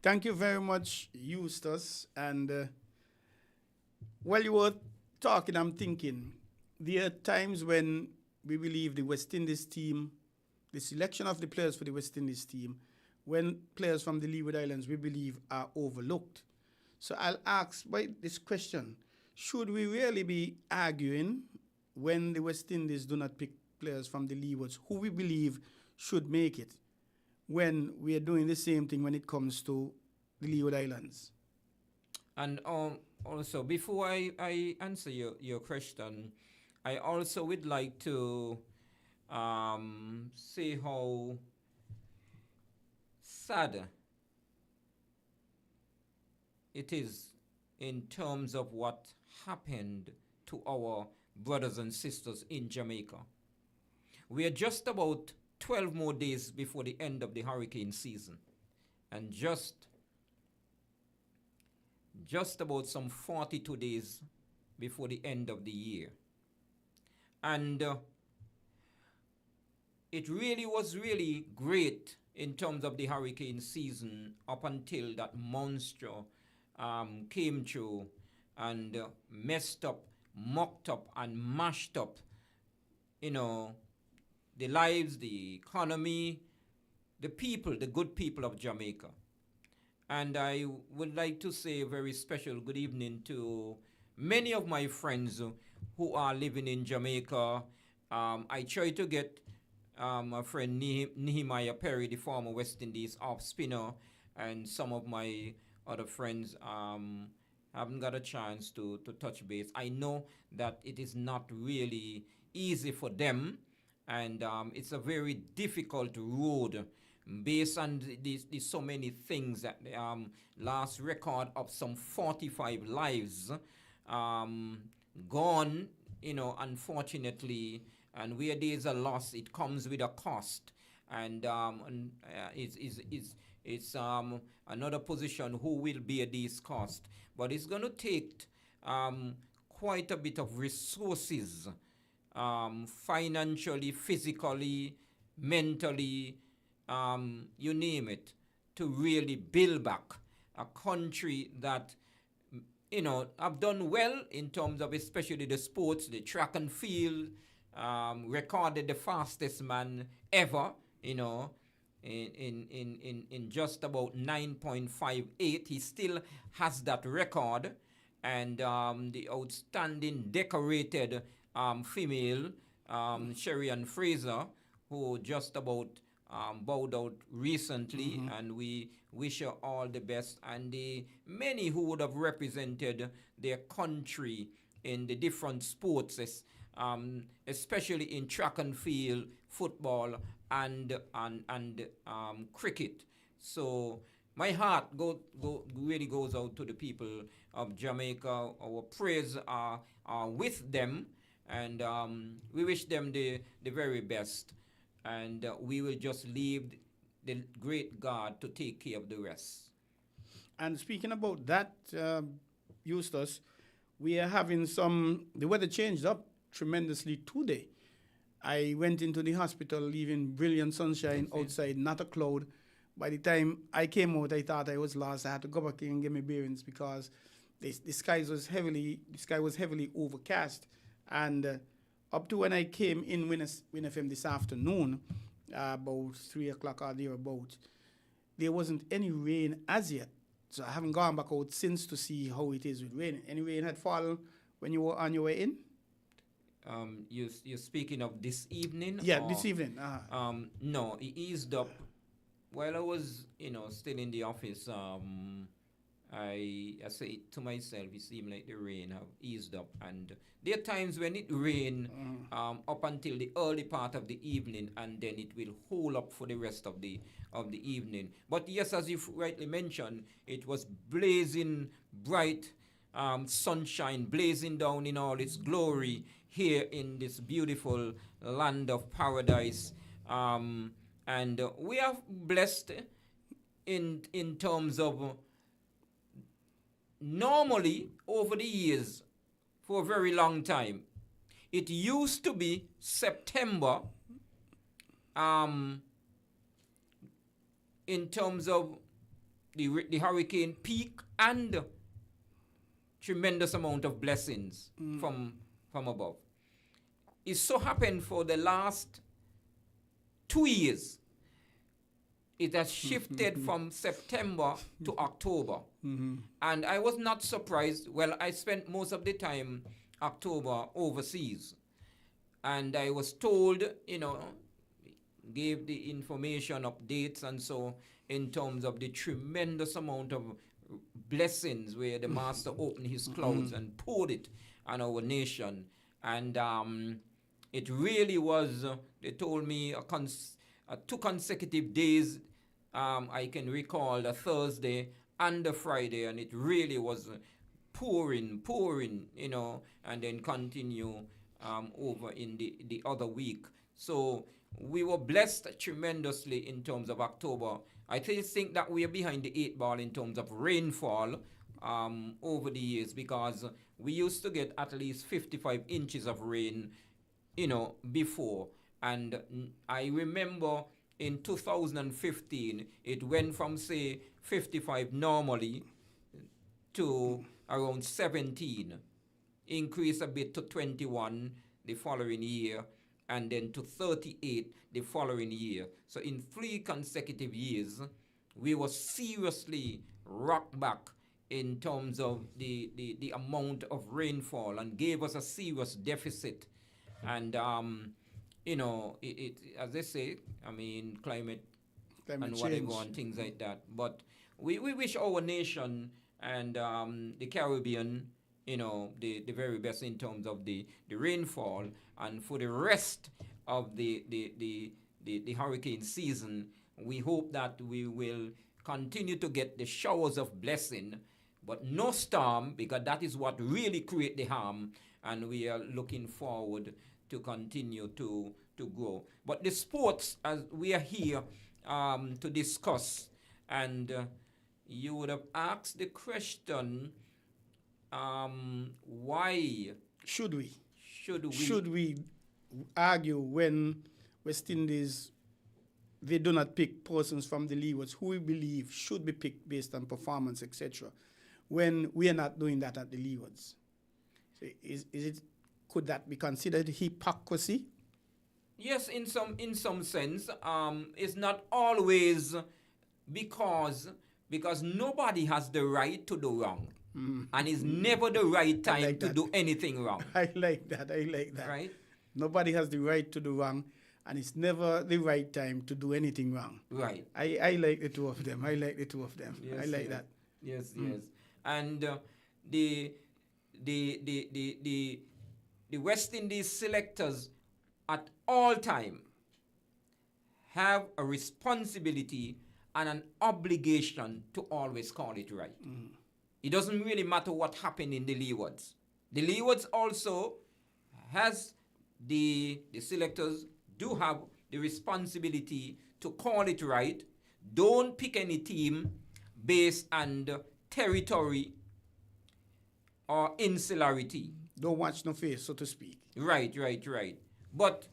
Thank you very much, Eustace. And while you were talking, I'm thinking, there are times when we believe the West Indies team, the selection of the players for the West Indies team, when players from the Leeward Islands, we believe, are overlooked. So I'll ask this question. Should we really be arguing when the West Indies do not pick players from the Leewards who we believe should make it, when we are doing the same thing when it comes to the Leeward Islands? And also, before I answer your question, I also would like to say how sad it is in terms of what happened to our brothers and sisters in Jamaica. We are just about 12 more days before the end of the hurricane season, and just about some 42 days before the end of the year. And it really was really great in terms of the hurricane season up until that monster came through and messed up, mucked up, and mashed up, the lives, the economy, the people, the good people of Jamaica. And I would like to say a very special good evening to many of my friends who are living in Jamaica. I try to get my friend Nehemiah Perry, the former West Indies off spinner, and some of my other friends haven't got a chance to touch base. I know that it is not really easy for them, and it's a very difficult road based on these so many things. That last record of some 45 lives gone, unfortunately, and where there's a loss, it comes with a cost, and it's another position who will bear these costs, but it's going to take quite a bit of resources, financially, physically, mentally, you name it, to really build back a country that have done well in terms of especially the sports, the track and field, recorded the fastest man ever, in just about 9.58. He still has that record. And the outstanding decorated female, Sherry Ann Fraser, who just about bowed out recently, and we wish her all the best. And the many who would have represented their country in the different sports, especially in track and field, football, and cricket. So my heart really goes out to the people of Jamaica. Our prayers are with them, and we wish them the very best. And we will just leave the great God to take care of the rest. And speaking about that, Eustace, we are having the weather changed up tremendously today. I went into the hospital leaving brilliant sunshine outside, not a cloud. By the time I came out, I thought I was lost. I had to go back in and get my bearings because the sky was heavily overcast. And up to when I came in WINN FM this afternoon, about 3 o'clock or thereabout, there wasn't any rain as yet. So I haven't gone back out since to see how it is with rain. Any rain had fallen when you were on your way in? You're speaking of this evening? Yeah, this evening. No, it eased up. While I was, still in the office, I say to myself, it seemed like the rain have eased up, and there are times when it rain up until the early part of the evening, and then it will hold up for the rest of the evening. But yes, as you rightly mentioned, it was blazing bright, sunshine blazing down in all its glory here in this beautiful land of paradise, and we are blessed in terms of normally, over the years, for a very long time, it used to be September in terms of the hurricane peak and tremendous amount of blessings from above. It so happened for the last 2 years, it has shifted from September to October. And I was not surprised. Well, I spent most of the time October overseas. And I was told, gave the information, updates and so in terms of the tremendous amount of blessings where the Master opened his clouds and poured it on our nation. And it really was, they told me, 2 consecutive days. I can recall a Thursday and a Friday, and it really was pouring, and then continue over in the other week. So we were blessed tremendously in terms of October. I think that we are behind the 8 ball in terms of rainfall over the years, because we used to get at least 55 inches of rain, before. And I remember in 2015, it went from, say, 55 normally to around 17, increased a bit to 21 the following year, and then to 38 the following year. So in 3 consecutive years, we were seriously rocked back in terms of the amount of rainfall, and gave us a serious deficit. And it as they say, climate and change. whatever and things like that. But we wish our nation and the Caribbean, the very best in terms of the rainfall, and for the rest of the hurricane season, we hope that we will continue to get the showers of blessing, but no storm, because that is what really create the harm, and we are looking forward to continue to grow. But the sports, as we are here to discuss, and you would have asked the question, why should we argue when West Indies, they do not pick persons from the leewards who we believe should be picked based on performance, etc., when we are not doing that at the leewards? So could that be considered hypocrisy? Yes, in some sense. It's not always because nobody has the right to do wrong. And it's never the right time to do anything wrong. I like that. Right? Nobody has the right to do wrong, and it's never the right time to do anything wrong. Right. I like the two of them. Yes, I like that. Yes. And the West Indies selectors at all time have a responsibility and an obligation to always call it right. It doesn't really matter what happened in the leewards. The leewards also has the selectors do have the responsibility to call it right. Don't pick any team based on territory or insularity. Don't watch no face, so to speak. Right. But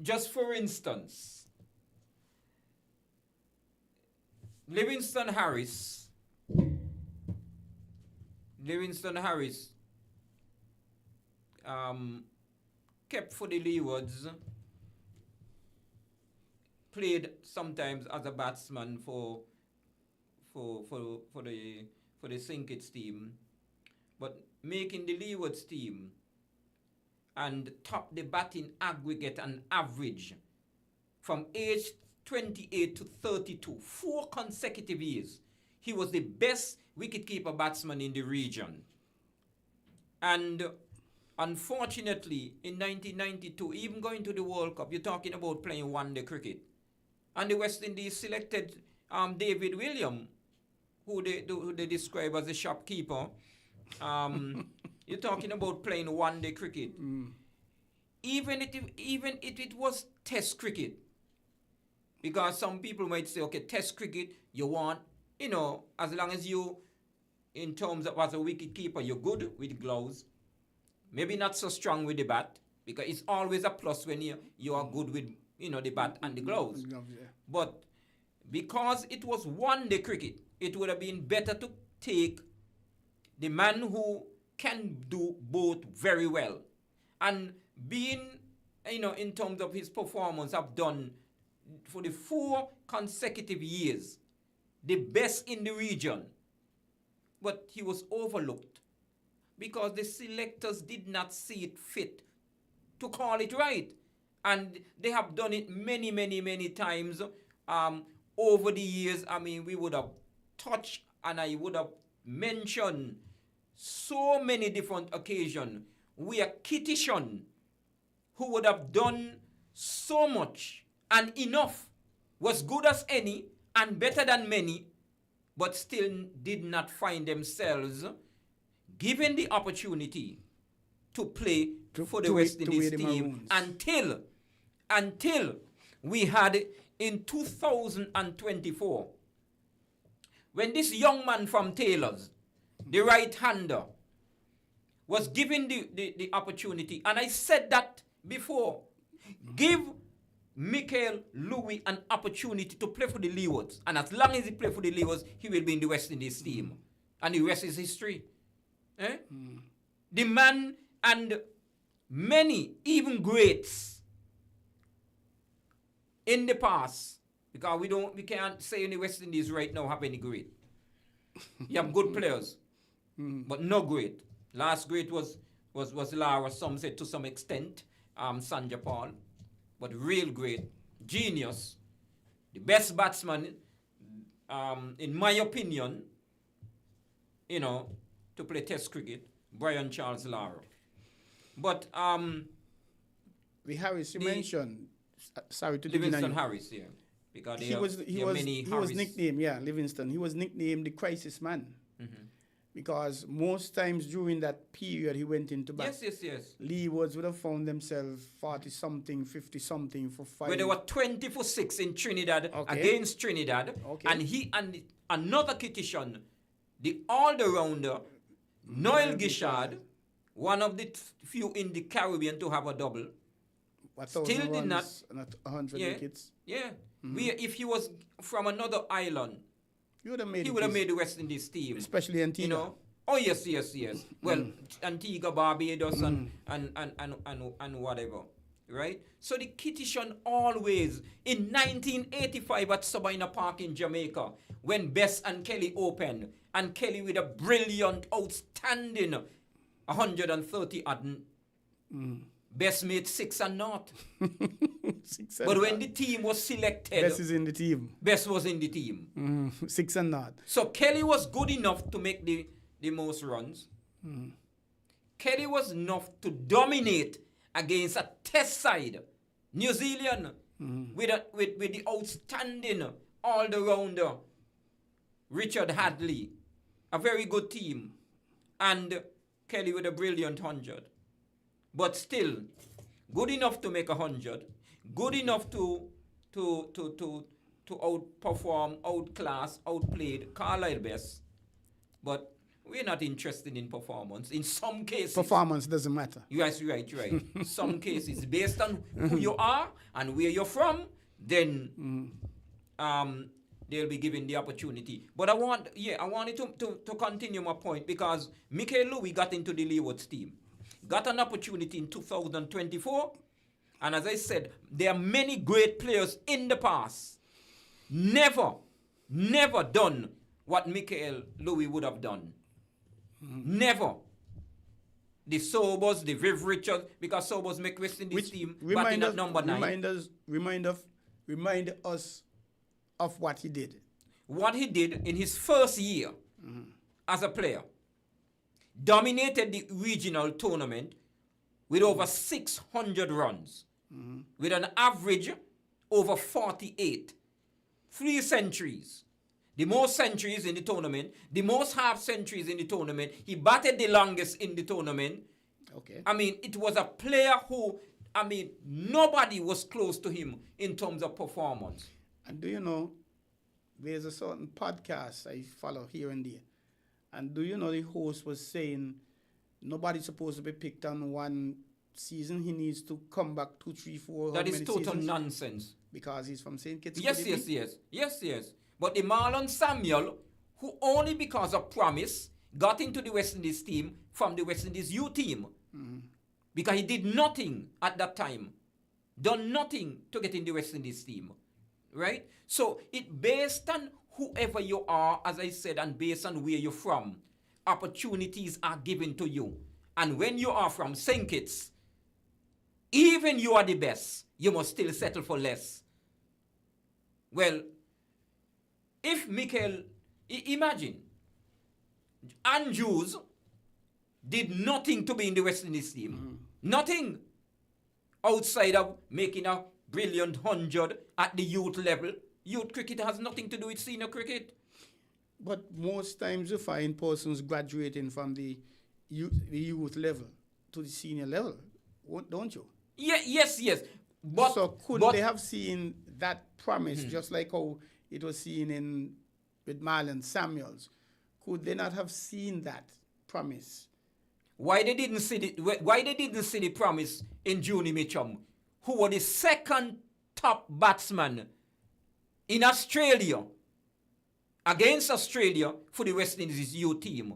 just for instance, Livingston Harris kept for the leewards, played sometimes as a batsman for the Sinkits team, but making the leewards team and top the batting aggregate and average from age 28 to 32, 4 consecutive years. He was the best wicketkeeper batsman in the region. And unfortunately, in 1992, even going to the World Cup, you're talking about playing one-day cricket. And the West Indies selected David William, who they describe as a shopkeeper. You're talking about playing one-day cricket. Even if it was test cricket. Because some people might say, okay, test cricket, you want as long as you, in terms of as a wicket keeper, you're good with gloves. Maybe not so strong with the bat, because it's always a plus when you are good with, the bat and the gloves. But because it was one-day cricket, it would have been better to take the man who can do both very well. And being, in terms of his performance, have done for the 4 consecutive years the best in the region. But he was overlooked because the selectors did not see it fit to call it right. And they have done it many, many, many times over the years. I mean, we would have touched and I would have mentioned so many different occasions where Kitty Shun, who would have done so much and enough, was good as any and better than many, but still did not find themselves given the opportunity to play for the West Indies team until we had in 2024, when this young man from Taylor's, the right-hander, was given the opportunity. And I said that before. Give Michael Louis an opportunity to play for the Leewards. And as long as he plays for the Leewards, he will be in the West Indies team. And the rest is history. The man and many, even greats in the past, because we can't say in the West Indies right now have any great. You have good players, but no great. Last great was Lara, some said to some extent, Sanja Paul, but real great, genius, the best batsman, in my opinion, to play Test cricket, Brian Charles Lara. But the Harris you mentioned, sorry to Livingston Harris, yeah, because he was nicknamed Livingston. He was nicknamed the crisis man. Because most times during that period he went into bat. Yes. Leewards would have found themselves 40-something, 50-something for 5. Where they were 20 for 6 in Trinidad against Trinidad. Okay. And he and another Kitty Shun, the all-rounder, Noel Gishard, one of the few in the Caribbean to have a double. Still did not 100 wickets. Yeah. If he was from another island, he would have made the West Indies team. Especially Antigua. Oh, yes. Well, Antigua, Barbados, and whatever. Right? So the Kitty Shun always, in 1985 at Sabina Park in Jamaica, when Bess and Kelly opened, and Kelly with a brilliant, outstanding 130 Bess made 6 and not. But when the team was selected, Bess is in the team. Bess was in the team. 6 and not. So Kelly was good enough to make the most runs. Kelly was enough to dominate against a Test side, New Zealand, with the outstanding all-rounder Richard Hadley, a very good team, and Kelly with a brilliant 100. But still, good enough to make 100, good enough to outperform, outclass, outplayed Carlisle Bess. But we're not interested in performance. In some cases, performance doesn't matter. Yes, right. Some cases, based on who you are and where you're from, then they'll be given the opportunity. But I wanted to continue my point, because Michael Louis got into the Leewards team. Got an opportunity in 2024, and as I said, there are many great players in the past. Never done what Michael Louis would have done. Never. The Sobers, the Viv Richards, because Sobers make West Indies team batting at number 9. Remind us of what he did. What he did in his first year as a player. Dominated the regional tournament with over 600 runs, with an average over 48. 3 centuries. The most centuries in the tournament, the most half centuries in the tournament. He batted the longest in the tournament. Okay. I mean, it was a player who, nobody was close to him in terms of performance. And do you know, there's a certain podcast I follow here and there. And do you know the host was saying nobody's supposed to be picked on one season. He needs to come back 2, 3, 4. That is total nonsense. Because he's from St. Kitts. Yes. But the Marlon Samuel, who only because of promise got into the West Indies team from the West Indies U team, because he did nothing at that time, done nothing to get in the West Indies team, right? So it based on whoever you are, as I said, and based on where you're from, opportunities are given to you. And when you are from St. Kitts, even you are the best, you must still settle for less. Well, if Michael, imagine, Andrews did nothing to be in the West Indies team. Nothing. Outside of making a brilliant 100 at the youth level. Youth cricket has nothing to do with senior cricket. But most times you find persons graduating from the youth level to the senior level, don't you? Yes. But, so could they have seen that promise, just like how it was seen with Marlon Samuels? Could they not have seen that promise? Why they didn't see the promise in Juni Mitchum, who was the second top batsman in Australia, against Australia for the West Indies U team.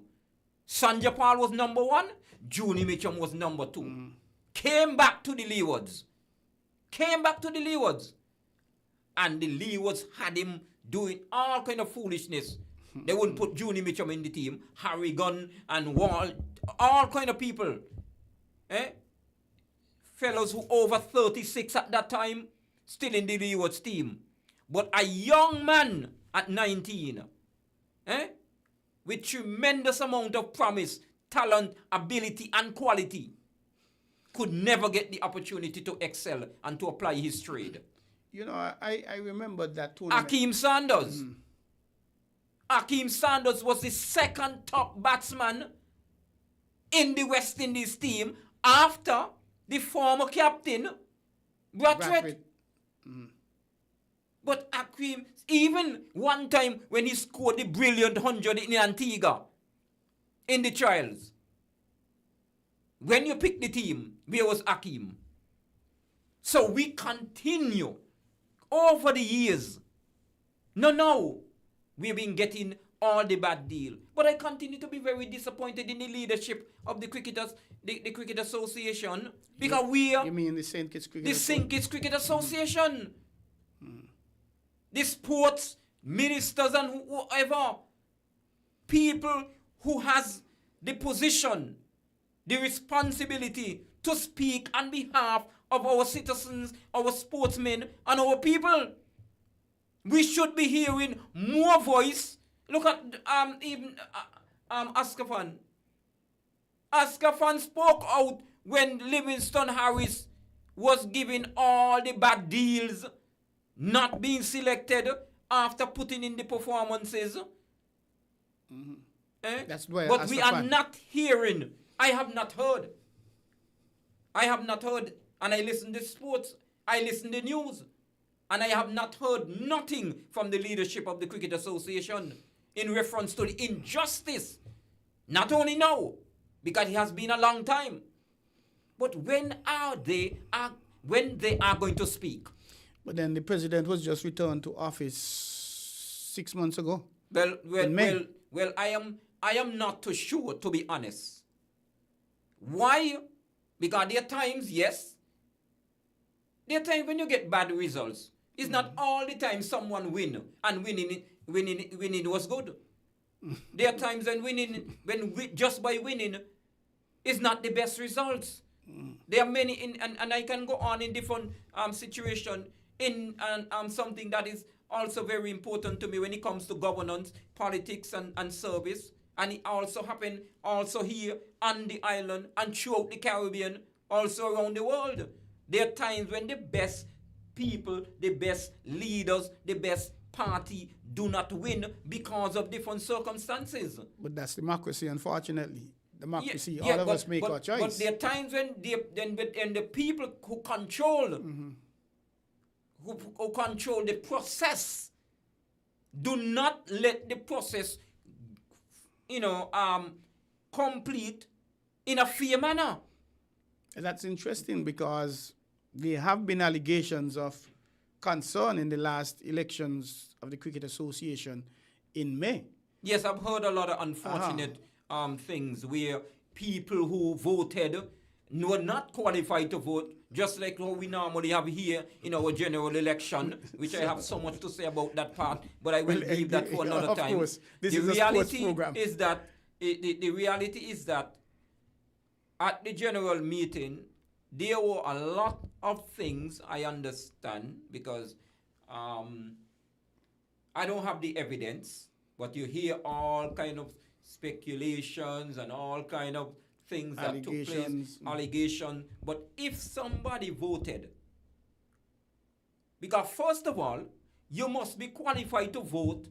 Sanjay Paul was number 1, Juni Mitchum was number 2. Came back to the Leewards. And the Leewards had him doing all kind of foolishness. They wouldn't put Juni Mitchum in the team. Harry Gunn and Wall, all kind of people. Fellows who over 36 at that time, still in the Leewards team. But a young man at 19, with tremendous amount of promise, talent, ability, and quality, could never get the opportunity to excel and to apply his trade. You know, I remember that tournament. Akeem Sanders. Akeem Sanders was the second top batsman in the West Indies team after the former captain, Brathwaite. But Akeem, even one time when he scored the brilliant 100 in Antigua, in the trials, when you pick the team, where was Akeem? So we continue over the years. No, we've been getting all the bad deal. But I continue to be very disappointed in the leadership of the cricketers, the Cricket Association, because we are... You mean the St. Kitts Cricket Association? The St. Kitts Cricket Association. The sports ministers and whoever, people who has the position, the responsibility to speak on behalf of our citizens, our sportsmen, and our people. We should be hearing more voice. Look at even Askafan. Askafan spoke out when Livingston Harris was given all the bad deals, not being selected after putting in the performances. That's why. But we are not hearing. I have not heard, and I listen to sports, I listen to news, and I have not heard nothing from the leadership of the Cricket Association in reference to the injustice. Not only now, because it has been a long time, but when they are going to speak? But then the president was just returned to office 6 months ago. Well, I am not too sure, to be honest. Why? Because there are times, yes. There are times when you get bad results. It's not all the time someone win, and winning was good. There are times when just by winning is not the best results. There are many, and I can go on in different situations. Something that is also very important to me when it comes to governance, politics, and service. And it also happened also here on the island and throughout the Caribbean, also around the world. There are times when the best people, the best leaders, the best party do not win because of different circumstances. But that's democracy, unfortunately. Democracy, all of us make our choice. But there are times when the people who control, who control the process, Do not let the process, complete in a fair manner. That's interesting because there have been allegations of concern in the last elections of the Cricket Association in May. Yes, I've heard a lot of unfortunate things where people who voted were not qualified to vote, just like how we normally have here in our general election, which I have so much to say about that part, but I will leave that for another time. Of course, this is a sports program. The reality is that at the general meeting, there were a lot of things I understand because I don't have the evidence, but you hear all kind of speculations and all kind of things that took place, allegation. But if somebody voted, because first of all, you must be qualified to vote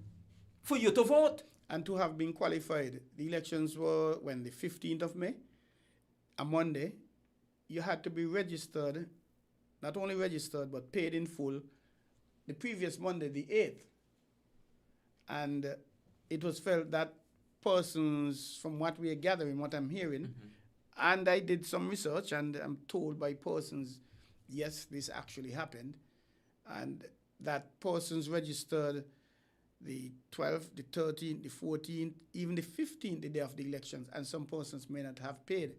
for you to vote. And to have been qualified, the elections were when the 15th of May, a Monday. You had to be registered, not only registered, but paid in full the previous Monday, the 8th. And it was felt that persons, from what we are gathering, what I'm hearing, and I did some research, and I'm told by persons, yes, this actually happened, and that persons registered the 12th, the 13th, the 14th, even the 15th, the day of the elections, and some persons may not have paid.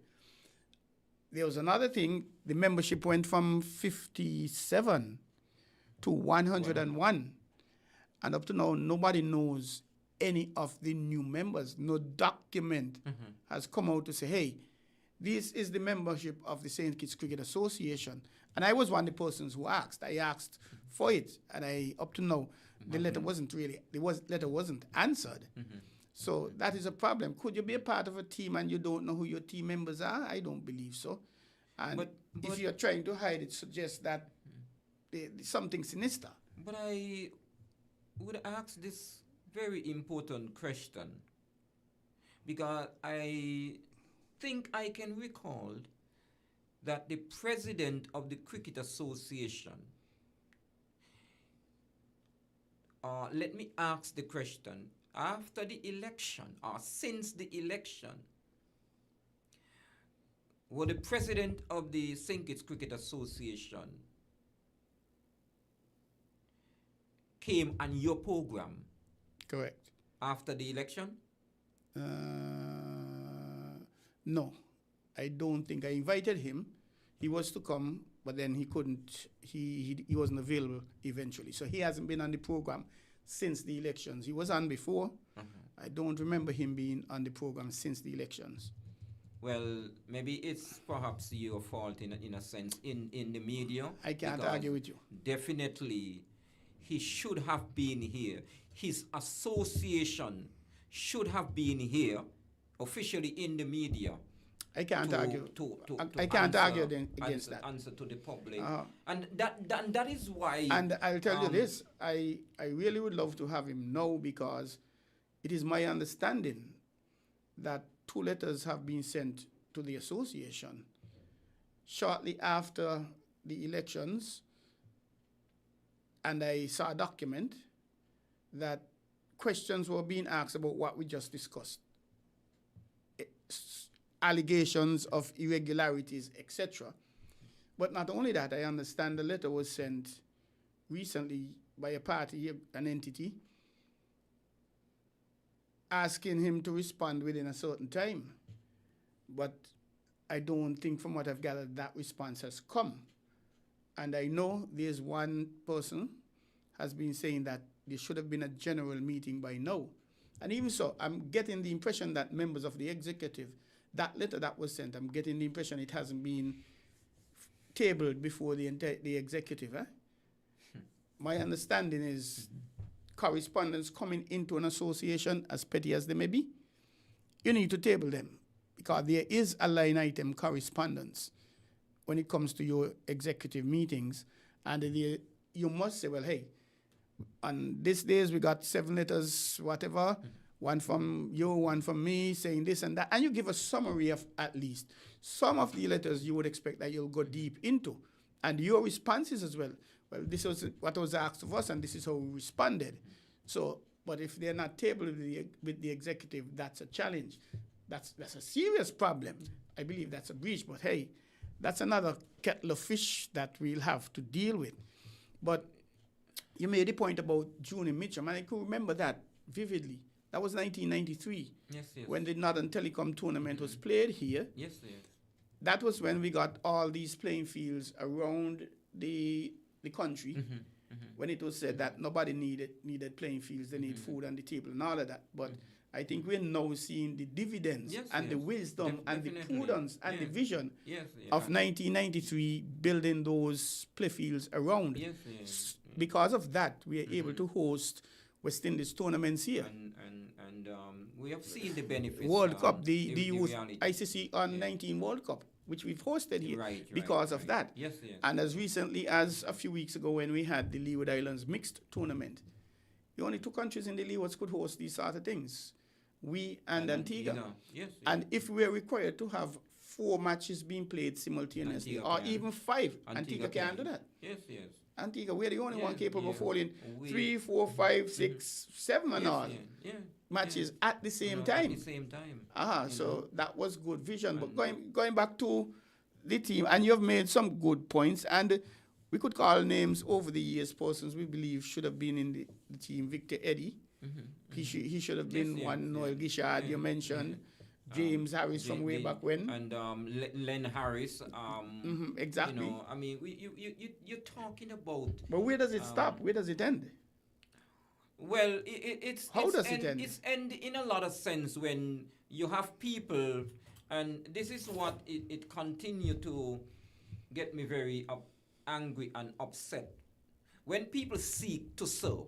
There was another thing, the membership went from 57 to 101. And up to now, nobody knows any of the new members. No document has come out to say, hey, this is the membership of the St. Kitts Cricket Association. And I was one of the persons who asked. I asked for it. And up to now, the letter wasn't answered. So that is a problem. Could you be a part of a team and you don't know who your team members are? I don't believe so. And but if you're trying to hide it, suggests that there's something sinister. But I would ask this very important question because I think I can recall that the president of the Cricket Association, let me ask the question, after the election or since the election, were the president of the St. Kitts Cricket Association came on your program? Correct. After the election? No, I don't think. I invited him. He was to come, but then he couldn't. He wasn't available eventually. So he hasn't been on the program since the elections. He was on before. I don't remember him being on the program since the elections. Well, maybe it's perhaps your fault in a sense in the media. I can't argue with you. Definitely, he should have been here. His association should have been here officially in the media. I can't argue. I can't argue against that. Answer to the public, and that is why. And I'll tell you this: I really would love to have him now because it is my understanding that 2 letters have been sent to the association shortly after the elections, and I saw a document that questions were being asked about what we just discussed. Allegations of irregularities, etc. But not only that, I understand the letter was sent recently by a party, an entity, asking him to respond within a certain time. But I don't think, from what I've gathered, that response has come. And I know there's one person has been saying that there should have been a general meeting by now. And even so, I'm getting the impression that members of the executive, that letter that was sent, I'm getting the impression it hasn't been tabled before the executive. My understanding is correspondence coming into an association, as petty as they may be, you need to table them because there is a line item correspondence when it comes to your executive meetings. And you must say, well, hey, on these days we got 7 letters, whatever, one from you, one from me, saying this and that. And you give a summary of at least some of the letters you would expect that you'll go deep into. And your responses as well. Well, this was what was asked of us, and this is how we responded. So But if they're not tabled with the executive, that's a challenge. That's a serious problem. I believe that's a breach. But hey, that's another kettle of fish that we'll have to deal with. But you made a point about June and Mitcham, and I can remember that vividly. That was 1993, when the Northern Telecom tournament was played here. Yes. That was when we got all these playing fields around the country, when it was said that nobody needed playing fields, they need food on the table and all of that. But I think we're now seeing the dividends and the wisdom and the prudence and the vision of 1993 building those play fields around. Because of that, we are able to host West Indies tournaments here. And we have seen the benefits. World Cup, the youth ICC U19 World Cup, which we've hosted here because of that. And as recently as a few weeks ago when we had the Leeward Islands mixed tournament, the only two countries in the Leewards could host these sort of things, we and Antigua. And if we're required to have 4 matches being played simultaneously, or even 5, Antigua can't do that. Antigua, we're the only one capable of holding 3, 4, 5, 6, 7 and all matches at the same time. So that was good vision. But going back to the team, and you have made some good points, and we could call names over the years, persons we believe should have been in the team. Victor Eddy, he should have been one. Noel Gishard, you mentioned. James Harris from way back when. And Len Harris. Exactly. You know, I mean, you're talking about... But where does it stop? Where does it end? Well, it's end? It's end in a lot of sense when you have people, and this is what it continue to get me very angry and upset. When people seek to serve,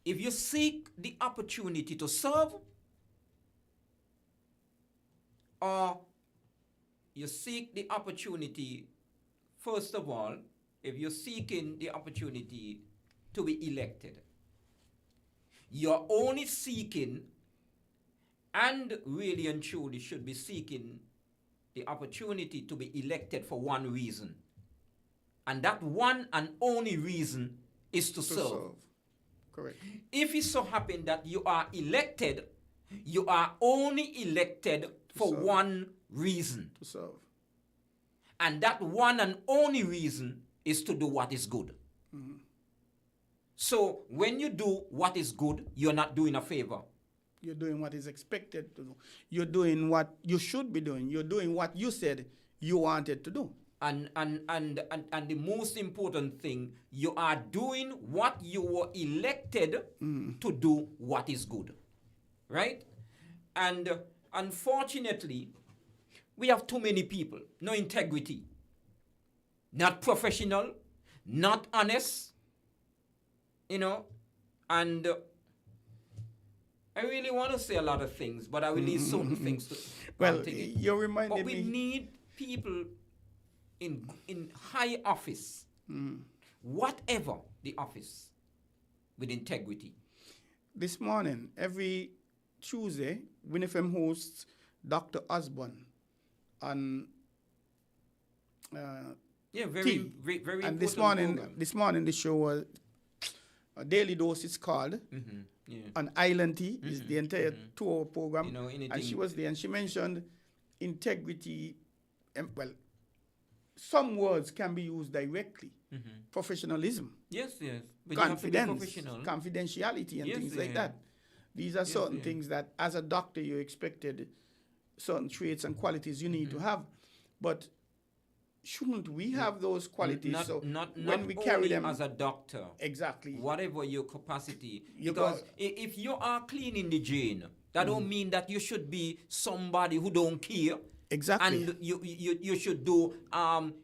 if you seek the opportunity to serve, or you seek the opportunity, first of all, if you're seeking the opportunity to be elected, you're only seeking, and really and truly should be seeking, the opportunity to be elected for one reason. And that one and only reason is to serve. Correct. If it so happens that you are elected, you are only elected for one reason. To serve. And that one and only reason is to do what is good. So when you do what is good, you're not doing a favor. You're doing what is expected to do. You're doing what you should be doing. You're doing what you said you wanted to do. And the most important thing, you are doing what you were elected to do what is good. Right? And unfortunately, we have too many people, no integrity, not professional, not honest, you know, and I really want to say a lot of things, but I will leave certain things to well, you reminded me. But we need people in high office, whatever the office, with integrity. This morning, every Tuesday, WINN FM hosts Dr. Osborne on very and this morning the show was a daily dose. It's called on Island Tea. Is the entire 2-hour program, you know, and she was there and she mentioned integrity. Well, some words can be used directly. Professionalism. Yes. But confidence, confidentiality, and things like that. These are certain things that, as a doctor, you're expected certain traits and qualities you need to have. But shouldn't we have those qualities? Not when we carry them as a doctor. Exactly. Whatever your capacity. Because if you are cleaning the drain, that don't mean that you should be somebody who don't care. Exactly. And you should do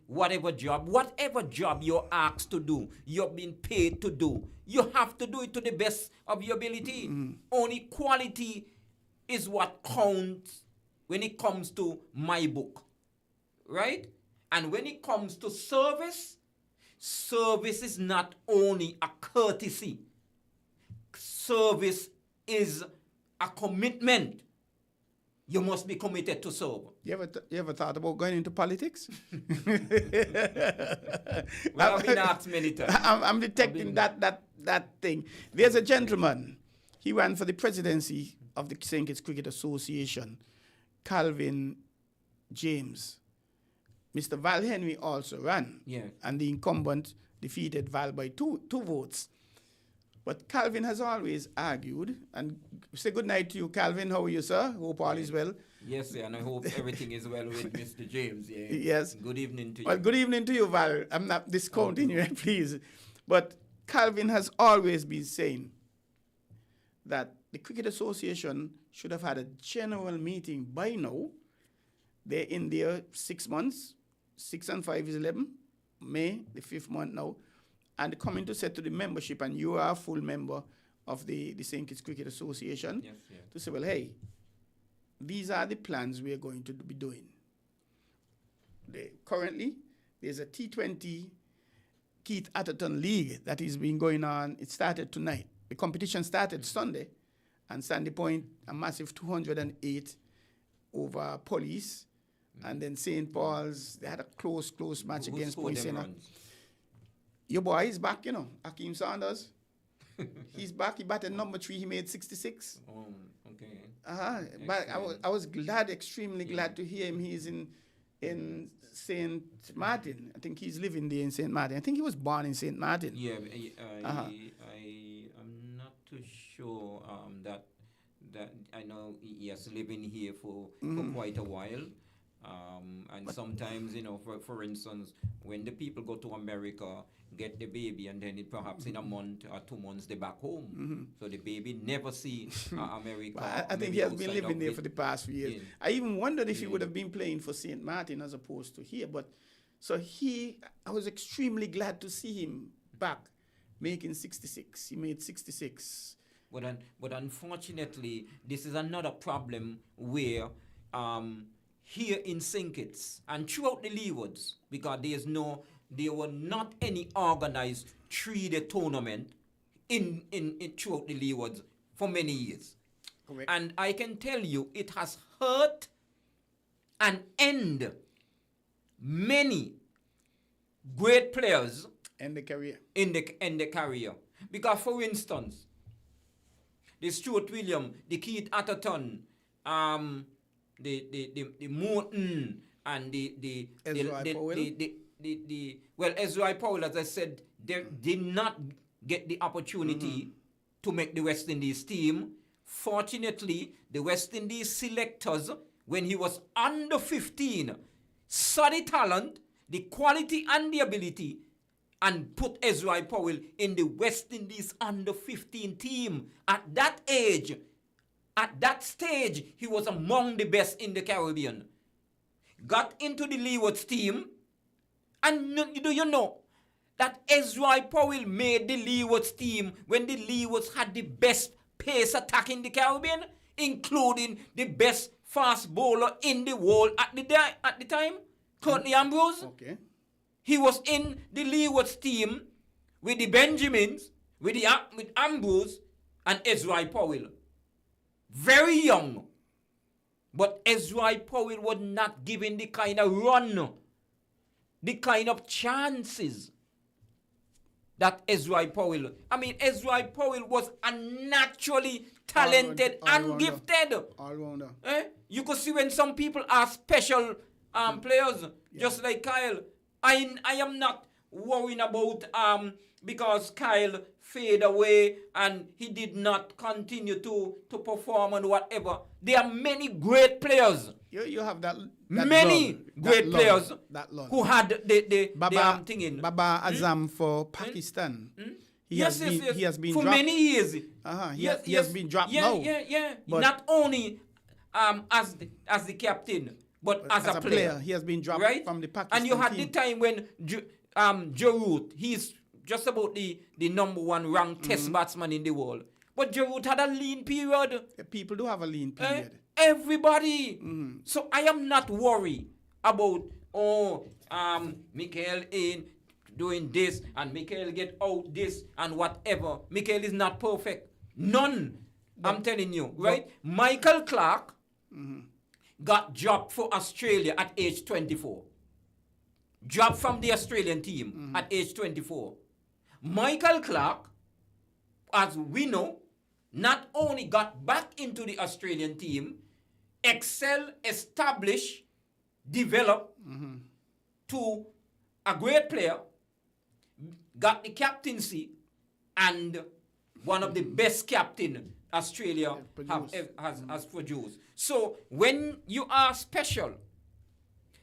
whatever job you're asked to do, you're being paid to do. You have to do it to the best of your ability. Only quality is what counts when it comes to my book. Right? And when it comes to service is not only a courtesy. Service is a commitment. You must be committed to serve. You ever thought about going into politics? Well, I've been asked many times. I'm detecting that that thing. There's a gentleman. He ran for the presidency of the St. Kitts Cricket Association, Calvin James. Mr. Val Henry also ran. Yeah. And the incumbent defeated Val by two votes. But Calvin has always argued, and say good night to you, Calvin. How are you, sir? Hope all is well. Yes, sir, and I hope everything is well with Mr. James. Yeah. Yes. Good evening to you. Well, good evening to you, Val. I'm not discounting you, please. But Calvin has always been saying that the Cricket Association should have had a general meeting by now. They're in there 6 months. 6 and 5 is 11. May, the 5th month now. And coming to say to the membership, and you are a full member of the St. Kitts Cricket Association, Yes, yeah. to say, well, hey, these are the plans we are going to be doing. Currently, there's a T20 Keith Atherton League that is been going on. It started tonight. The competition started Sunday, and Sandy Point, a massive 208 over Police. And then St. Paul's, they had a close match against Poisena. Your boy is back, you know, Hakeem Saunders. He's back. He batted number 3. He made 66. Oh, okay. But I was glad, extremely glad to hear him. He's in St. Martin. I think he's living there in St. Martin. I think he was born in St. Martin. Yeah, I'm not too sure that I know he has living here for quite a while. And sometimes, you know, for instance, when the people go to America, get the baby, and then it perhaps in a month or 2 months they're back home. So the baby never see America. I think he has been living there for the past few years. Yeah. I even wondered if he would have been playing for St. Martin as opposed to here. But so I was extremely glad to see him back making 66. He made 66. But unfortunately, this is another problem where here in St. Kitts and throughout the Leewards, because there were not any organized 3-day tournament in throughout the Leewards for many years. Correct. And I can tell you, it has hurt and end many great players in the career. In the career. Because for instance, the Stuart Williams, the Keith Atherton, the Morton, and the Ezra Powell, as I said, they did not get the opportunity to make the West Indies team. Fortunately, the West Indies selectors, when he was under 15, saw the talent, the quality and the ability, and put Ezra Powell in the West Indies under 15 team. At that age, at that stage, he was among the best in the Caribbean. Got into the Leewards team, and do you know that Ezra Powell made the Leewards team when the Leewards had the best pace attack in the Caribbean, including the best fast bowler in the world at the time, Courtney Ambrose. Okay. He was in the Leewards team with the Benjamins, with Ambrose and Ezra Powell. Very young. But Ezra Powell was not given the kind of run, the kind of chances that Ezra Powell. I mean, Ezra Powell was a naturally talented and gifted. All-rounder. You could see when some people are special players, just like Kyle. I am not worrying about because Kyle faded away and he did not continue to perform and whatever. There are many great players. You have that many long, great players who had the thing in. Baba Azam for Pakistan. He has been for dropped. Many years. He has been dropped now. Yeah. Not only as the captain, but as a player. He has been dropped from the Pakistan And you had team. the time when Jarut, he's just about the number 1 ranked test batsman in the world. But Jarut had a lean period. People do have a lean period. Everybody. So I am not worried about, Mikael in doing this and Mikael get out this and whatever. Mikael is not perfect. None. I'm telling you, right? Michael Clark got dropped for Australia at age 24. Dropped from the Australian team at age 24. Michael Clark as we know, not only got back into the Australian team, excel, establish, develop to a great player, got the captaincy, and one of the best captain Australia has produced. So when you are special,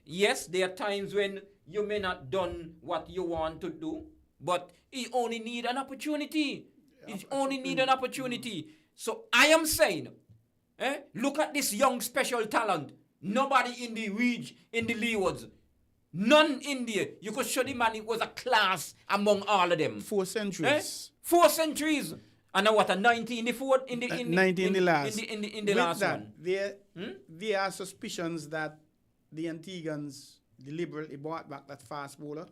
yes, there are times when you may not done what you want to do, but you only need an opportunity. You only need an opportunity. So I am saying, look at this young special talent. Nobody in the region, in the Leewards, none in there. You could show the man it was a class among all of them. 4 centuries. 4 centuries. And now what, a 90 in the fourth? In the 90 in the last. In the last that, one. There are suspicions that the Antiguans deliberately brought back that fast bowler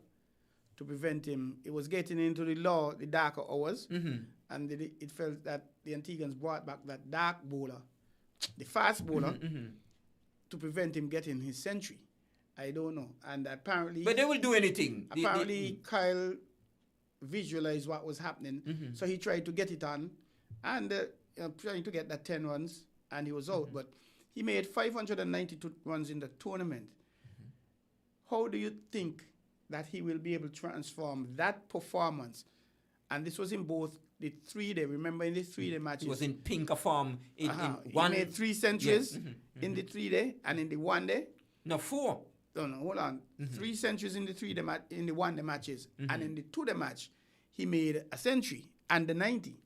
to prevent him. It was getting into the darker hours, and it felt that the Antiguans brought back that dark bowler, the fast bowler, to prevent him getting his century. I don't know. And apparently... But they will do anything. Apparently, Kyle visualized what was happening, so he tried to get it on, and trying to get that 10 runs, and he was out. But he made 592 runs in the tournament. How do you think that he will be able to transform that performance? And this was in both the 3-day. Remember, in the 3-day matches, he was in pinker form in one. He made 3 centuries in the 3-day, and in the 1-day. No, 4. No, hold on. 3 centuries in the 3-day in the 1-day matches, and in the 2-day match, he made a century and the 90.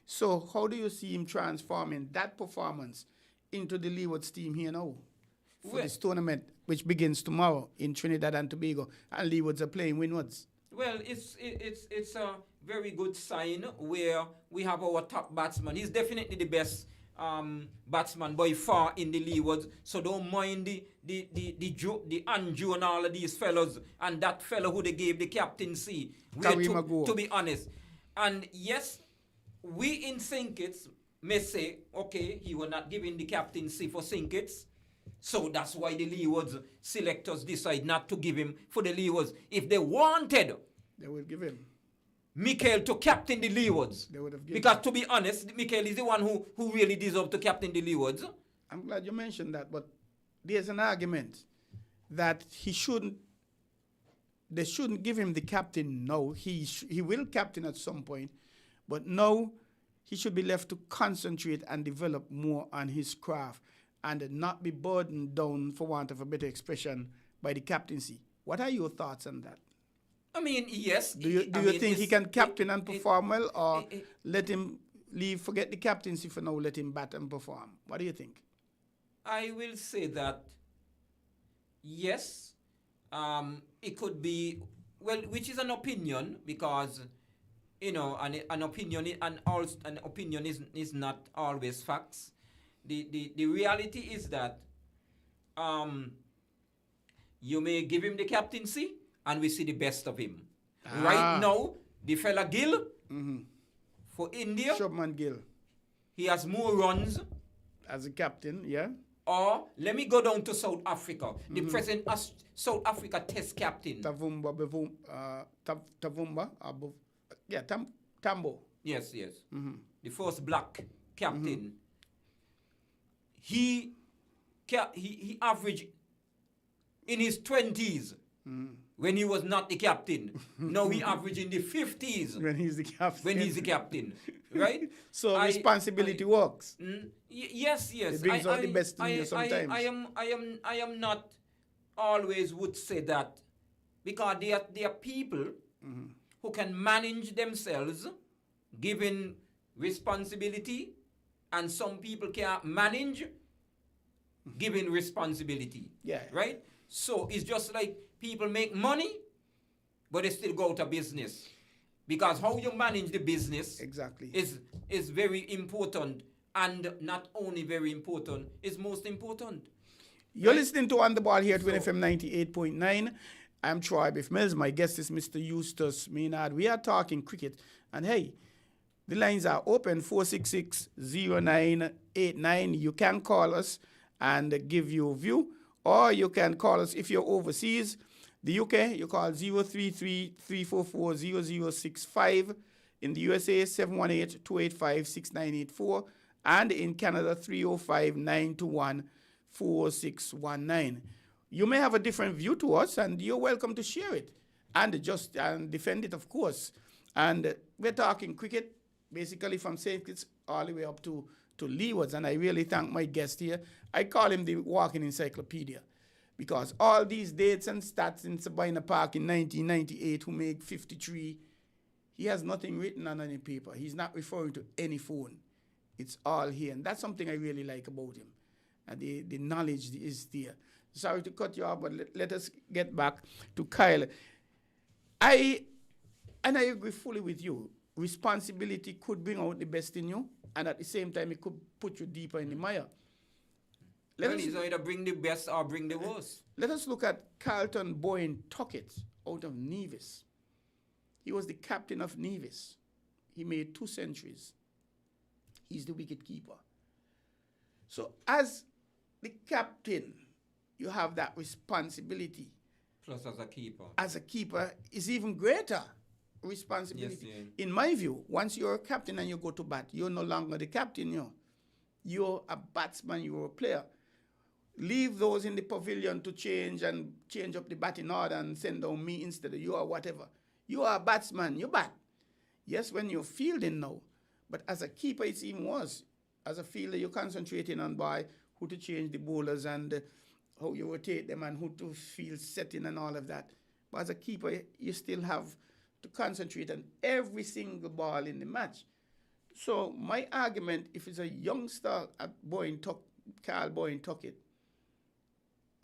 So how do you see him transforming that performance into the Leewards team here now for this tournament, which begins tomorrow in Trinidad and Tobago, and Leewards are playing Windwards? Well, it's a very good sign where we have our top batsman. He's definitely the best batsman by far in the Leewards. So don't mind the Anju and all of these fellows, and that fellow who they gave the captaincy. To be honest. And yes, we in Sinkits may say, okay, he will not give him the captaincy for Sinkits. So that's why the Leewards selectors decide not to give him for the Leewards. If they wanted, they would give him Michael to captain the Leewards. They would have given because to be honest, Michael is the one who really deserves to captain the Leewards. I'm glad you mentioned that, but there's an argument that they shouldn't give him the captain now. He will captain at some point, but now he should be left to concentrate and develop more on his craft and not be burdened down, for want of a better expression, by the captaincy. What are your thoughts on that? I mean, yes. Do you think he can captain and perform well, or let him forget the captaincy for now, let him bat and perform? What do you think? I will say that, yes, it could be, well, which is an opinion, because, you know, an opinion is not always facts. The reality is that you may give him the captaincy and we see the best of him. Right now, the fella Gill for India, Shubman Gill, he has more runs as a captain, yeah. Or let me go down to South Africa. The present South Africa Test captain, Tambo. Yes. The first black captain. He averaged in his 20s when he was not the captain. Now he averaged in the 50s when he's the captain. Right? So responsibility works. Yes. It brings out the best in you sometimes. I am not always would say that, because there are people who can manage themselves given responsibility, and some people can't manage given responsibility. Yeah. Right? So it's just like people make money, but they still go out of business. Because how you manage the business exactly is very important, and not only very important, it's most important. You're listening to On the Ball here at WINN FM 98.9. I'm Troy Bif Mills. My guest is Mr. Eustace Maynard. We are talking cricket. And hey, the lines are open, 466-0989. You can call us and give your view, or you can call us if you're overseas. The UK, you call 033-344-0065. In the USA, 718-285-6984. And in Canada, 305-921-4619. You may have a different view to us, and you're welcome to share it and just defend it, of course. And we're talking cricket, basically from St. Kitts all the way up to Leewards. And I really thank my guest here. I call him the walking encyclopedia, because all these dates and stats in Sabina Park in 1998, who made 53, he has nothing written on any paper. He's not referring to any phone. It's all here. And that's something I really like about him. And the knowledge is there. Sorry to cut you off, but let us get back to Kyle. I agree fully with you. Responsibility could bring out the best in you, and at the same time, it could put you deeper in the mire. It's either bring the best or bring the worst. Let us look at Carlton Boyne Tuckett out of Nevis. He was the captain of Nevis. He made 2 centuries. He's the wicket keeper. So as the captain, you have that responsibility. Plus as a keeper. As a keeper is even greater responsibility. Yes, yeah. In my view, once you're a captain and you go to bat, you're no longer the captain. You're a batsman, you're a player. Leave those in the pavilion to change up the batting order and send down me instead of you or whatever. You are a batsman, you bat. Yes, when you're fielding now, but as a keeper, it's even worse. As a fielder, you're concentrating on by who to change the bowlers and how you rotate them and who to field setting and all of that. But as a keeper, you still have to concentrate on every single ball in the match. So my argument, if it's a youngster at Carl Boyne Tuckett,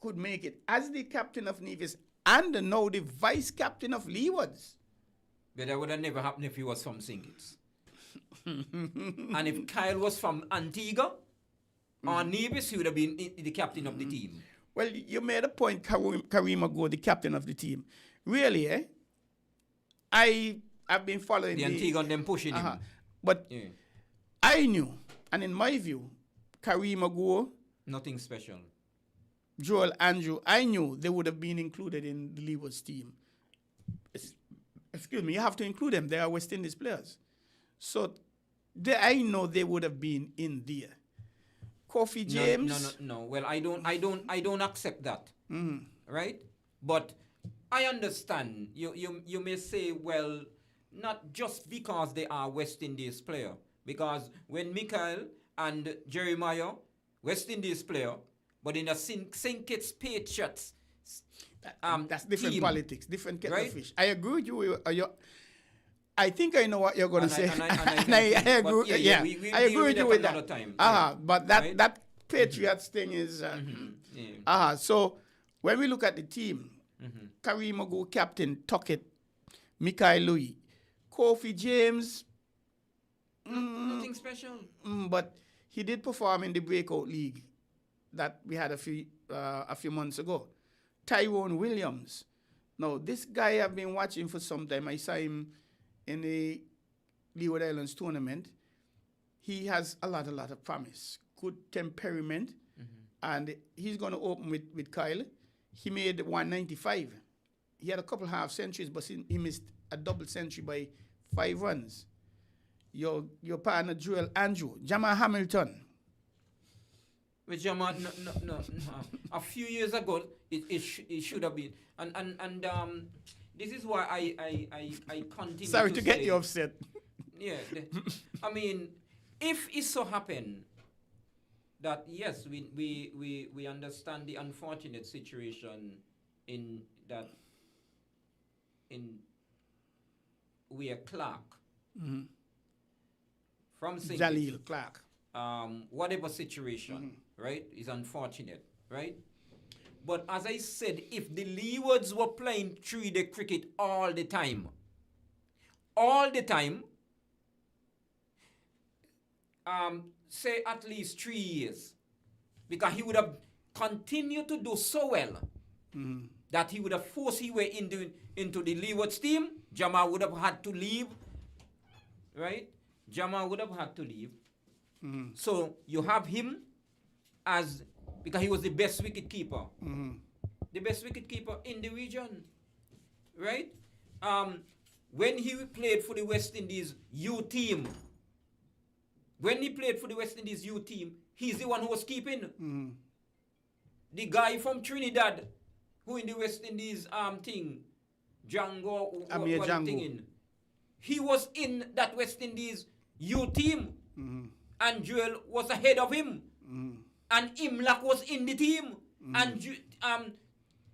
could make it as the captain of Nevis and now the vice captain of Leewards. But that would have never happened if he was from St. Kitts. And if Kyle was from Antigua or Nevis, he would have been the captain of the team. Well, you made a point, Kareem Ago, the captain of the team. Really, I've been following the Antigua and them pushing him. But yeah. I knew, and in my view, Kareem Ago, nothing special. Joel Andrew, I knew they would have been included in the Leewards team. Excuse me, you have to include them. They are West Indies players. So I know they would have been in there. Kofi James. No. Well, I don't accept that. Mm-hmm. Right? But I understand. You may say, well, not just because they are West Indies player. Because when Michael and Jeremiah, West Indies player, but in a St. Kitts Patriots, that's different team, politics, different kettle right? of fish. I agree with you. I think I know what you're going to say. I agree. Yeah, I agree with you with that. Time. But that Patriots thing is. So when we look at the team, Kareem Ago, captain, Tuckett, Michael Louis, Kofi James. Nothing special. But he did perform in the breakout league that we had a few months ago. Tyrone Williams. Now, this guy I've been watching for some time. I saw him in the Leeward Islands tournament. He has a lot of promise. Good temperament. And he's going to open with Kyle. He made 195. He had a couple half centuries, but he missed a double century by 5 runs. Your partner, Joel Andrew. Jamal Hamilton. With Jamal, no. A few years ago, it should have been. And this is why I continue. Sorry to get you upset. Yeah, I mean, if it so happen that yes, we understand the unfortunate situation in where Clark from St. Jaleel Clark. Whatever situation, right, is unfortunate, right? But as I said, if the Leewards were playing 3-day cricket all the time, say at least 3 years, because he would have continued to do so well that he would have forced his way into the Leewards team. Jamal would have had to leave, right? Jamal would have had to leave. So you have him because he was the best wicket keeper. The best wicket keeper in the region. Right? when he played for the West Indies youth team, he's the one who was keeping. The guy from Trinidad, who in the West Indies thing, Django, he was in that West Indies youth team, and Joel was ahead of him, and Imlak was in the team, and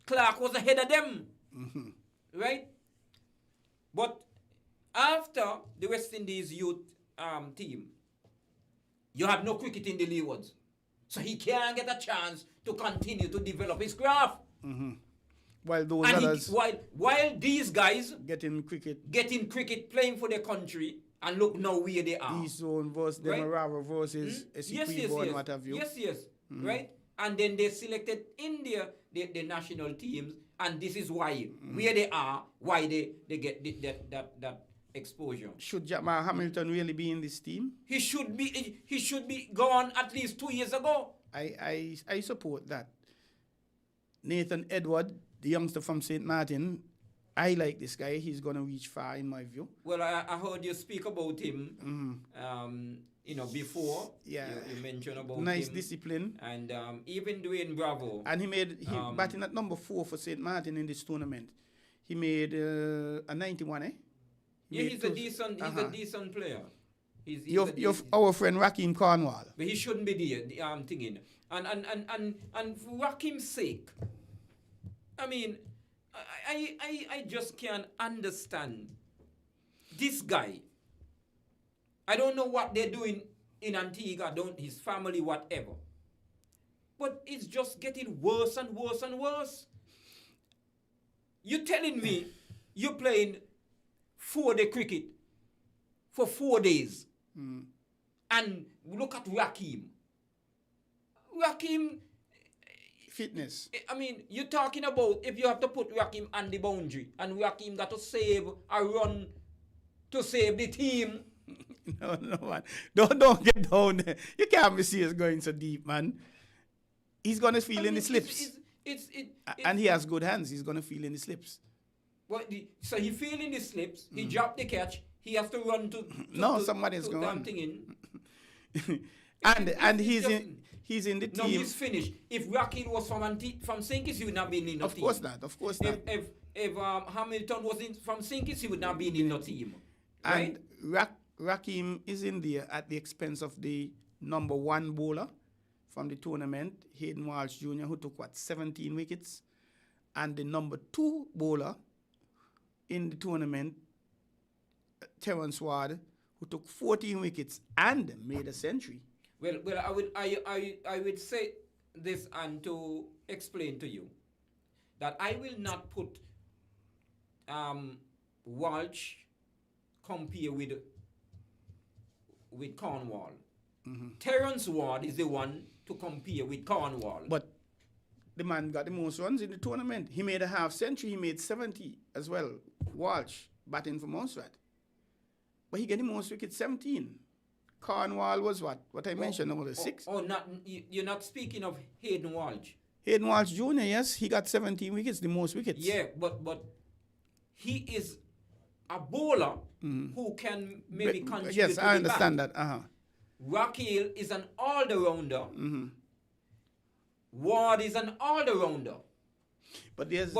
Clark was ahead of them, right? But after the West Indies youth team, you have no cricket in the Leewards, so he can't get a chance to continue to develop his craft. While those others, while these guys getting cricket, playing for their country, and look now where they are. East Zone versus Demerara versus Essequibo and what have you. Yes, right? And then they selected India, the national teams, and this is why where they are, why they get that exposure. Should Jamal Hamilton really be in this team? He should be gone at least 2 years ago. I support that. Nathan Edward, the youngster from St. Martin, I like this guy. He's going to reach far in my view. Well, I heard you speak about him, before. Yeah. You mentioned about nice him. Discipline. And even Dwayne Bravo. And he batting at number 4 for St. Martin in this tournament. He made a 91, He's a decent player. Our friend Raheem Cornwall. But he shouldn't be there, thinking. And for Raheem's sake, I mean, I just can't understand this guy. I don't know what they're doing in Antigua, his family, whatever. But it's just getting worse and worse and worse. You're telling me you're playing 4-day cricket for 4 days. And look at Raheem. Fitness. I mean, you're talking about if you have to put Raheem on the boundary, and Raheem got to save a run to save the team. No, man. Don't get down there. You can't be serious going so deep, man. He's going to feel in the slips. And he has good hands. He's going to feel in the slips. Well, so he feel in the slips. He dropped the catch. He has to run to somebody's to going. In. and he's in the team. No, he's finished. If Raheem was from Sinkis, he would not be in the team. Of course not. If Hamilton was from Sinkis, he would not be in the team. Right? And Raheem is in there at the expense of the number 1 bowler from the tournament, Hayden Walsh Jr., who took 17 wickets, and the number 2 bowler in the tournament, Terence Ward, who took 14 wickets and made a century. Well, I would say this and to explain to you that I will not put Walsh compare with Cornwall. Terence Ward is the one to compare with Cornwall. But the man got the most runs in the tournament. He made a half century. He made 70 as well. Walsh batting for Montserrat. But he got the most wickets, 17. Cornwall was what? What I mentioned, number 6. You're not speaking of Hayden Walsh. Hayden Walsh Jr., yes, he got 17 wickets, the most wickets. Yeah, but he is a bowler who can maybe contribute. Yes, I understand that. Rakil is an all-rounder. Ward is an all-rounder. But let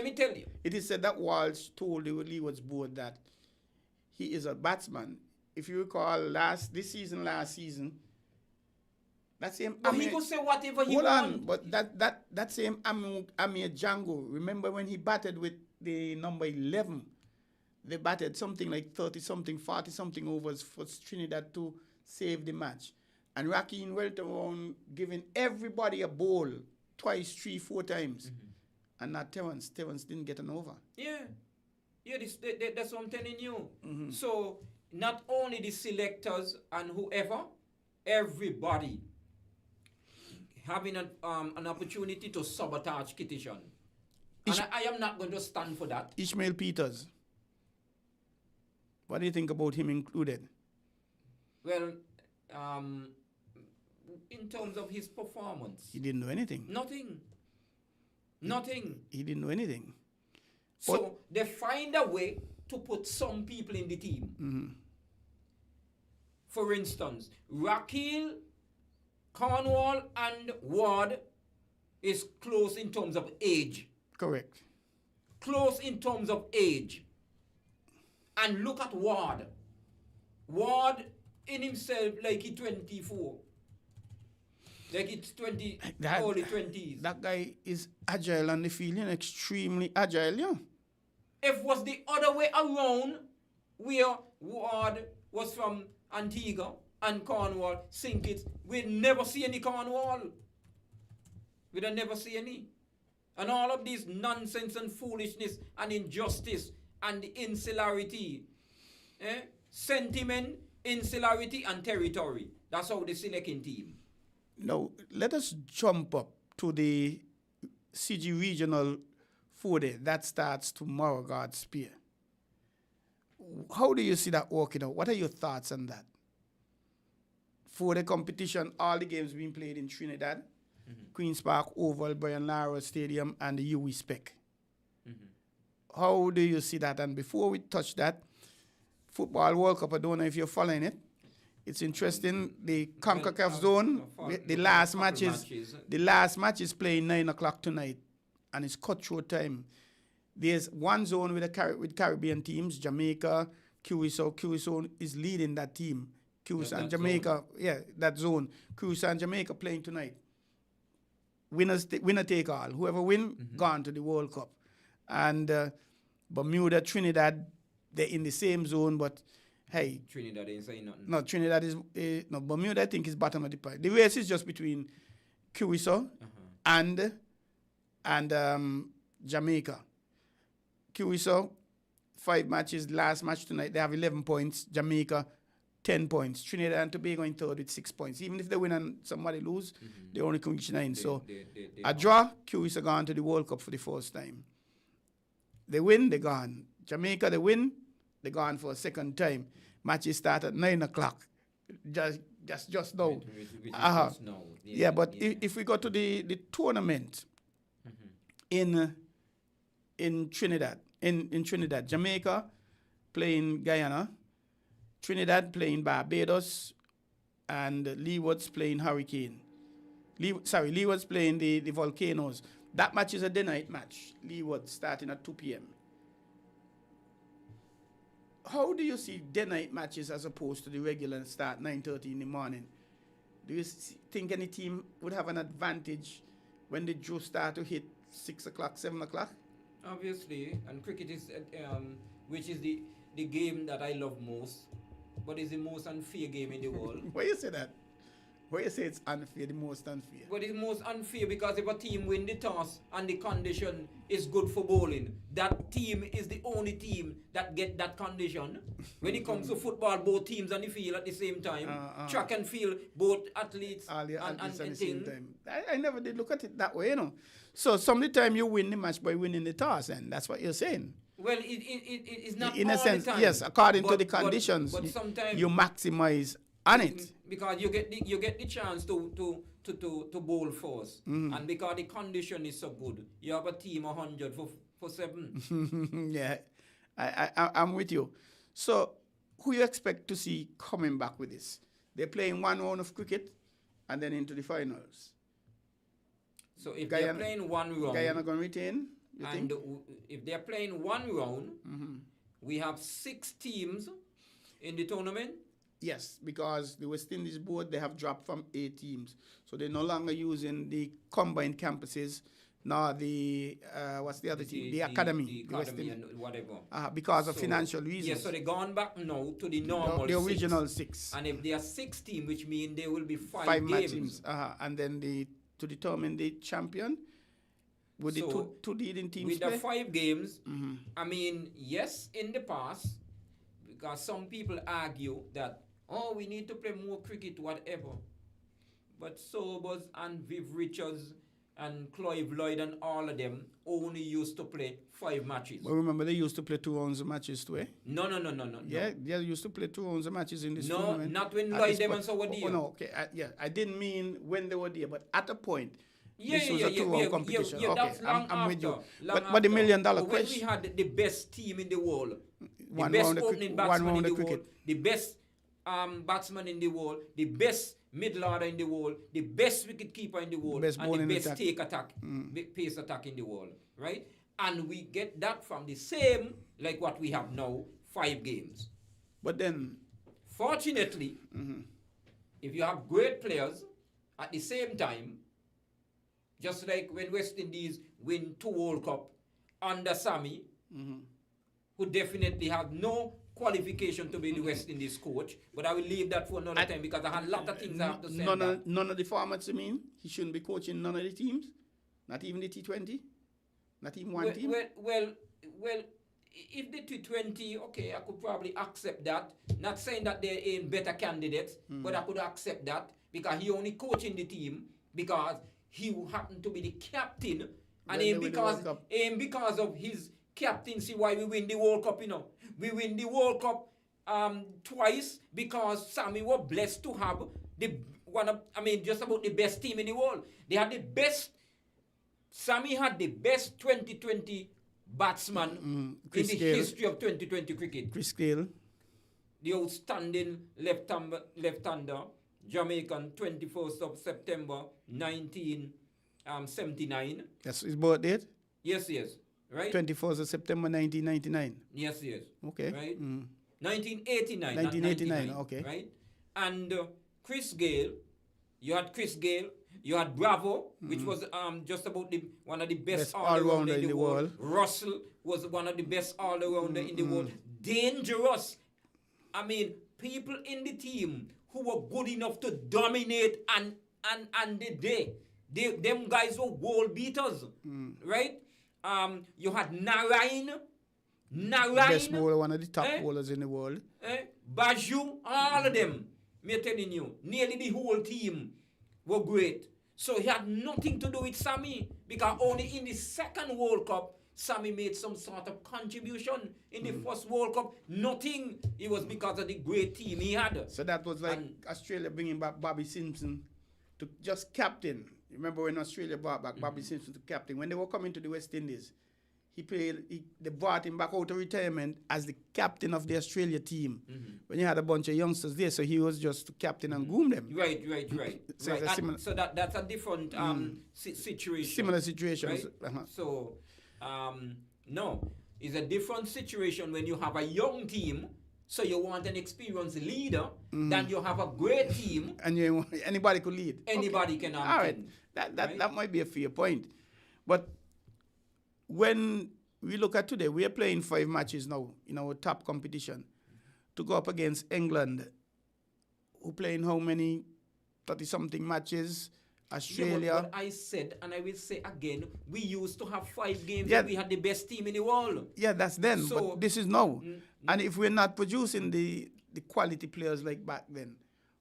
me tell you. It is said that Walsh told the Leewards board that he is a batsman. If you recall last season, that same he could say whatever he wants. Hold on, but that same Amir Django, remember when he batted with the number 11? They batted something like 30-something, 40-something overs for Trinidad to save the match. And Raheem went around giving everybody a bowl twice, 3, 4 times. And not Terence. Terence didn't get an over. Yeah, that's what I'm telling you. So not only the selectors and whoever, everybody having an opportunity to sabotage Kittishan. And I am not going to stand for that. Ishmael Peters. What do you think about him included? Well, in terms of his performance, he didn't do anything. Nothing. He didn't do anything. So they find a way to put some people in the team. For instance, Rakil, Cornwall, and Ward is close in terms of age. Correct. Close in terms of age. And look at Ward. Ward in himself like he's 24. Like it's early 20s. That guy is agile on the field, extremely agile, yeah. If it was the other way around, where Ward was from Antigua and Cornwall, sink it, we'd never see any Cornwall. We'd never see any. And all of this nonsense and foolishness and injustice and the insularity, sentiment, insularity and territory. That's how they select in team. Now, let us jump up to the CG Regional 4-day. That starts tomorrow, God's Spear. How do you see that working out? What are your thoughts on that? For the competition, all the games being played in Trinidad, Queen's Park Oval, Brian Lara Stadium, and the UE Spec. How do you see that? And before we touch that, Football World Cup, I don't know if you're following it. It's interesting. The CONCACAF zone, the last match is playing 9 o'clock tonight, and it's cutthroat time. There's one zone with Caribbean teams, Jamaica, Curacao. Curacao is leading that team. Curacao and Jamaica, that zone. Curacao and Jamaica playing tonight. Winner take all. Whoever win, gone to the World Cup. And Bermuda, Trinidad, they're in the same zone, but hey. Trinidad ain't saying nothing. No, Trinidad is, Bermuda I think is bottom of the pile. The race is just between Curacao and Jamaica. Curacao, 5 matches, last match tonight, they have 11 points. Jamaica, 10 points. Trinidad and Tobago in third with 6 points. Even if they win and somebody lose, they only can reach 9. So a draw, Curacao gone to the World Cup for the first time. They win, they're gone. Jamaica, they win, they're gone for a second time. Matches start at 9 o'clock. Just now. But if we go to the tournament in Trinidad, in Trinidad, Jamaica playing Guyana, Trinidad playing Barbados, and Leeward's playing Hurricane. Leeward's playing the Volcanoes. That match is a day-night match. Leeward starting at 2 p.m. How do you see day-night matches as opposed to the regular start 9:30 in the morning? Do you think any team would have an advantage when the draw start to hit 6 o'clock, 7 o'clock? Obviously, and cricket is, which is the game that I love most, but it's the most unfair game in the world. Why you say that? Why you say it's unfair, the most unfair? But it's most unfair because if a team win the toss and the condition is good for bowling, that team is the only team that get that condition. When it comes to football, both teams on the field at the same time. Track and field, both athletes and the same time. I never did look at it that way, So some of the time you win the match by winning the toss, and that's what you're saying. Well, it's not in all a sense, the time. yes, according to the conditions, but sometimes you maximize on it. Because you get the chance to bowl first. And because the condition is so good, you have a team 100 for 7. Yeah, I'm with you. So who you expect to see coming back with this? They're playing one round of cricket and then into the finals. So if they're playing one round, Guyana going to retain? And if they're playing one round, we have 6 teams in the tournament. Yes, because the West Indies board, they have dropped from 8 teams. So they're no longer using the combined campuses, nor the, what's the other team? The academy. The academy and whatever. Because of financial reasons. Yes, so they're gone back now to the normal the original 6. And if they are 6 teams, which means there will be 5 games. And then to determine the champion, with the two leading teams with the 5 games, I mean, yes, in the past, because some people argue that, we need to play more cricket, whatever. But Sobers and Viv Richards and Clive Lloyd and all of them only used to play 5 matches. But remember, they used to play 2 rounds of matches too, eh? No. Yeah, they used to play 2 rounds of matches in this tournament. No, not when Lloyd them and so were there. No, okay. I didn't mean when they were there, but at a point, this was a 2-round competition. Yeah, that's long I'm after. with you. But the $1 million question. When we had the best team in the world, The best opening batsman in the world, the best batsman in the world, the best middle order in the world, the best wicket keeper in the world, and the best pace attack in the world, right? And we get that from the same, like what we have now, 5 games. But then, fortunately, if you have great players at the same time, just like when West Indies win 2 World Cup under Sammy, who definitely have no qualification to be the West Indies coach, but I will leave that for another time because I had a lot of things I have to say. None of the formats, I mean, he shouldn't be coaching none of the teams, not even the T20, not even one team. Well, if the T20, okay, I could probably accept that. Not saying that they're in better candidates, but I could accept that because he only coaching the team because he happened to be the captain, and ain't because of his captaincy why we win the World Cup, you know. We win the World Cup twice because Sammy was blessed to have just about the best team in the world. They had the best. Sammy had the best 2020 batsman in the history of 2020 cricket. Chris Gale. The outstanding left-hander, Jamaican, 21st of September 1979. That's his birth date? Yes. Right? 21st of September 1999. Yes. Okay. Right? 1989. 1989, okay. Right? And Chris Gale, you had Bravo, which was just about one of the best all-rounder in the world. Russell was one of the best all-rounder in the world. Dangerous. I mean, people in the team who were good enough to dominate and them guys were world beaters. Right? You had Narayan. Best bowler, one of the top bowlers in the world. Baju, all of them. Me telling you, nearly the whole team were great. So he had nothing to do with Sammy because only in the second World Cup, Sammy made some sort of contribution. In the first World Cup, nothing. It was because of the great team he had. So that was like Australia bringing back Bobby Simpson to just captain. Remember when Australia brought back Bobby Simpson to captain? When they were coming to the West Indies, they brought him back out of retirement as the captain of the Australia team. When you had a bunch of youngsters there, so he was just to captain and groom them. Right. So, that's a different situation. Similar situations. Right? So, no, it's a different situation when you have a young team, so you want an experienced leader, than you have a great team. And anybody could lead. Anybody can. All right, that might be a fair point. But when we look at today, we are playing 5 matches now in our top competition to go up against England, who playing how many 30-something matches, Australia. Yeah, but I said, and I will say again, we used to have 5 games and we had the best team in the world. Yeah, that's then, but this is now. And if we're not producing the quality players like back then,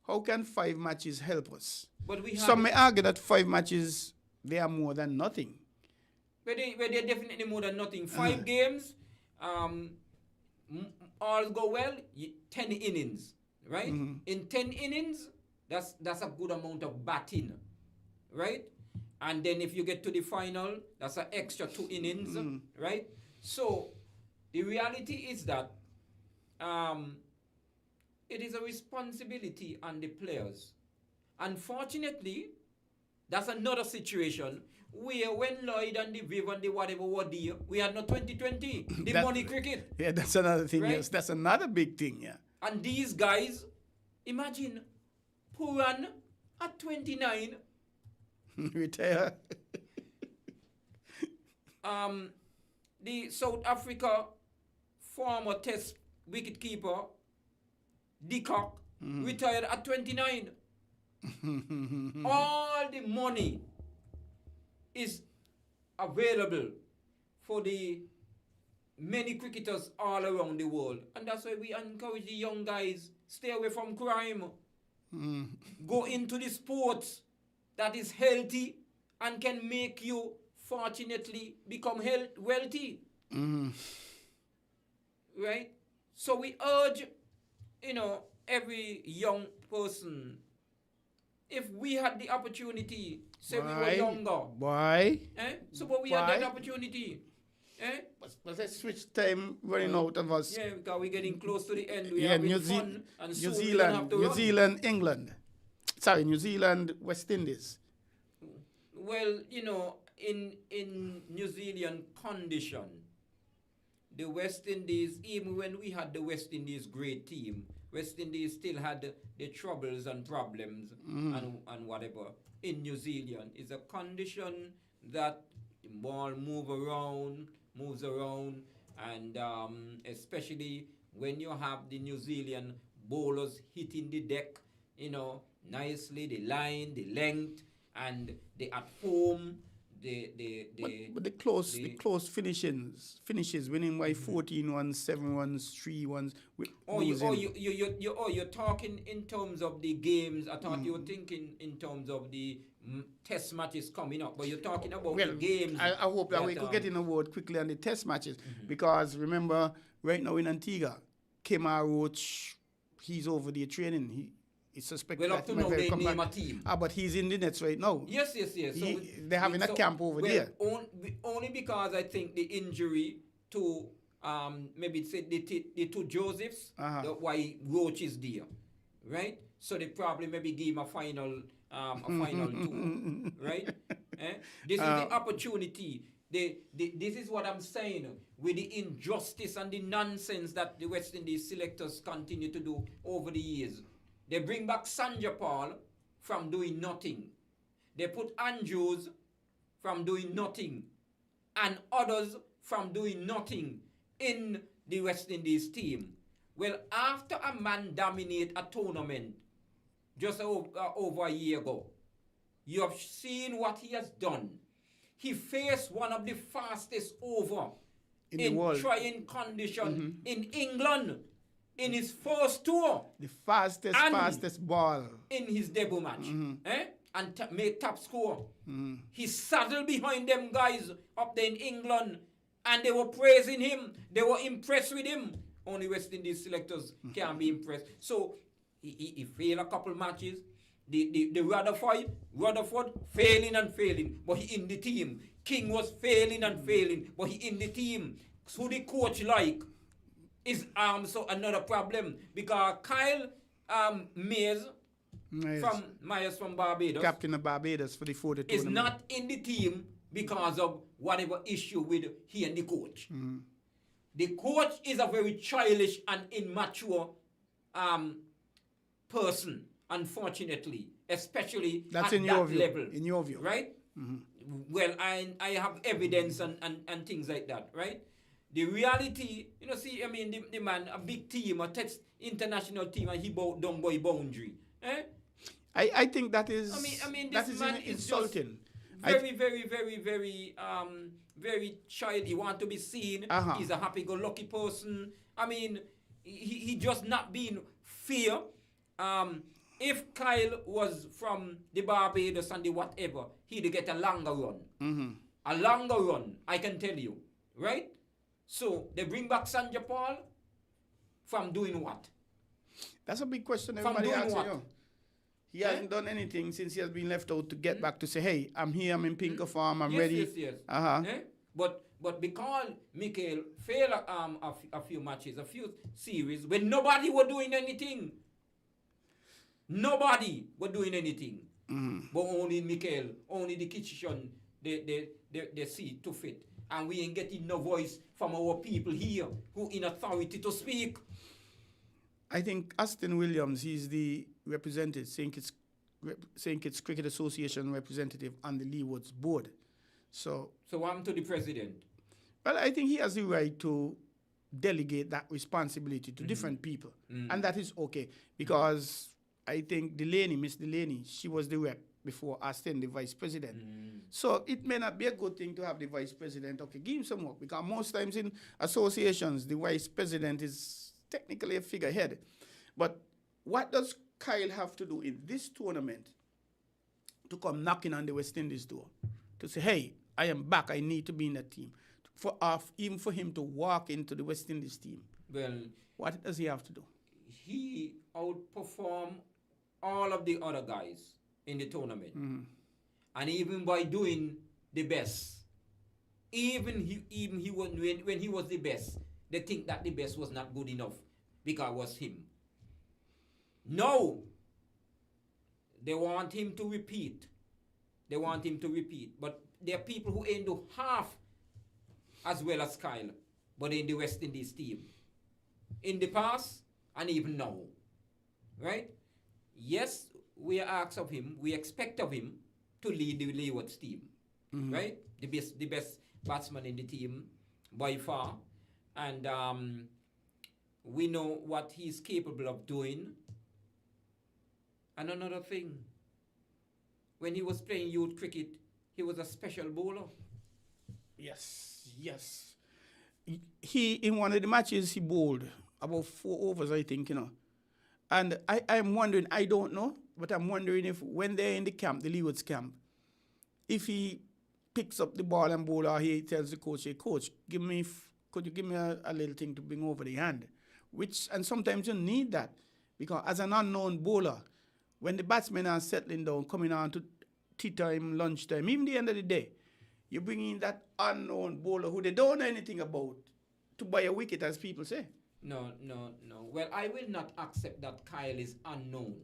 how can 5 matches help us? But some may argue that 5 matches, they are more than nothing. But they're definitely more than nothing. 5 games, all go well, 10 innings, right? In 10 innings, that's a good amount of batting, right? And then if you get to the final, that's an extra 2 innings, right? So the reality is that it is a responsibility on the players. Unfortunately, that's another situation where when Lloyd and the Viv and the whatever were there, we had no 2020, the money cricket. Yeah, that's another thing. Right? Yes, that's another big thing. Yeah. And these guys, imagine Puran at 29. Retire. The South Africa former Test wicketkeeper, Deacock, retired at 29. All the money is available for the many cricketers all around the world. And that's why we encourage the young guys, stay away from crime. Go into the sports that is healthy and can make you, fortunately, become wealthy. Right? So we urge, every young person, if we had the opportunity, say we were younger. Why? So but we had that opportunity. But let's switch time running out of us. Yeah, because we're getting close to the end. Yeah, New Zealand, England. Sorry, New Zealand, West Indies. Well, in New Zealand condition, the West Indies, even when we had the West Indies great team, West Indies still had the troubles and problems and whatever. In New Zealand, it's a condition that the ball moves around, and especially when you have the New Zealand bowlers hitting the deck, nicely, the line, the length, and they at home. But the close finishes winning by 14 runs, 7 runs, 3 runs. You're talking in terms of the games. I thought you were thinking in terms of the test matches coming up, but you're talking about the games. I hope that we could get in a word quickly on the test matches, because remember, right now in Antigua, Kemar Roach, he's over there training. It's suspected up to now they name a team. But he's in the nets right now. Yes. They're having a camp over there. Only because I think the injury to maybe say the two Josephs, why Roach is there, right? So they probably maybe give him a final tour, right? This is the opportunity. This is what I'm saying, with the injustice and the nonsense that the West Indies selectors continue to do over the years. They bring back Sanjay Paul from doing nothing. They put Andrews from doing nothing, and others from doing nothing in the West Indies team. Well, after a man dominated a tournament just over a year ago, you have seen what he has done. He faced one of the fastest over in trying condition in England. In his first tour. The fastest ball. In his debut match. And made top score. He saddled behind them guys up there in England. And they were praising him. They were impressed with him. Only West Indies selectors can't be impressed. So, he failed a couple matches. The Rutherford failing and failing. But he in the team. King was failing and failing. But he in the team. So the coach like. Is so another problem, because Kyle Myers from Barbados, captain of Barbados for the 40 tournament, is not in the team because of whatever issue with he and the coach. The coach is a very childish and immature person, unfortunately, especially that's at in that your view. level. In your view, right? Well, I have evidence and things like that, right? The reality, the man, a big team, a test international team, and he bowed down by boundary. I think that is. This man is insulting. Very, very child. He want to be seen. He's a happy-go-lucky person. He just not being fair. If Kyle was from the Barbados and the whatever, he'd get a longer run. A longer run, I can tell you, right? So, they bring back Sanjay Paul from doing what? That's a big question everybody asks you. He hasn't done anything since he has been left out to get back to say, hey, I'm here, I'm in pinker form, I'm ready. Yes. But because Mikel failed a few matches, a few series, when nobody was doing anything. Nobody was doing anything. But only Mikel, only the kitchen, they see to fit. And we ain't getting no voice from our people here who in authority to speak. I think Aston Williams, he's the representative, St. Kitts Cricket Association representative on the Leewoods board. So I'm to the president. Well, I think he has the right to delegate that responsibility to different people. And that is okay. Because I think Miss Delaney, she was the rep before Aston, the vice president. So it may not be a good thing to have the vice president. Okay, give him some work, because most times in associations, the vice president is technically a figurehead. But what does Kyle have to do in this tournament to come knocking on the West Indies door? To say, hey, I am back, I need to be in that team. Even for him to walk into the West Indies team. Well, what does he have to do? He outperformed all of the other guys in the tournament. And even by doing the best, Even he was when he was the best, they think that the best was not good enough because it was him. No, they want him to repeat. They want him to repeat. But there are people who ain't do half as well as Kyle, but in the West Indies team. In the past and even now. Right? Yes, we ask of him, we expect of him to lead the Leeward's team. Mm-hmm. Right? The best batsman in the team by far. And we know what he's capable of doing. And another thing, when he was playing youth cricket, he was a special bowler. Yes. He in one of the matches, he bowled about 4 overs, I think, And I'm wondering, I don't know, but I'm wondering if when they're in the camp, the Leeward's camp, if he picks up the ball and bowl, or he tells the coach, hey, coach, could you give me a little thing to bring over the hand? And sometimes you need that, because as an unknown bowler, when the batsmen are settling down, coming on to tea time, lunchtime, even the end of the day, you bring in that unknown bowler who they don't know anything about to buy a wicket, as people say. No. Well, I will not accept that Kyle is unknown.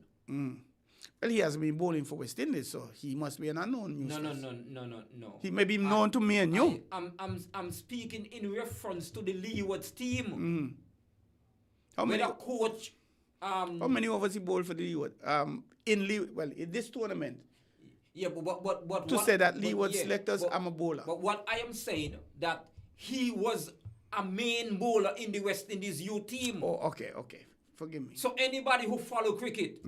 Well, he has been bowling for West Indies, so he must be an unknown. No. He may be known to me and you. I'm speaking in reference to the Leeward's team. How many coach? How many overs he bowled for the Leeward? In this tournament. Yeah, but to say that Leeward selectors, I'm a bowler. But what I am saying, that he was a main bowler in the West Indies youth team. Oh, okay. Forgive me. So anybody who follow cricket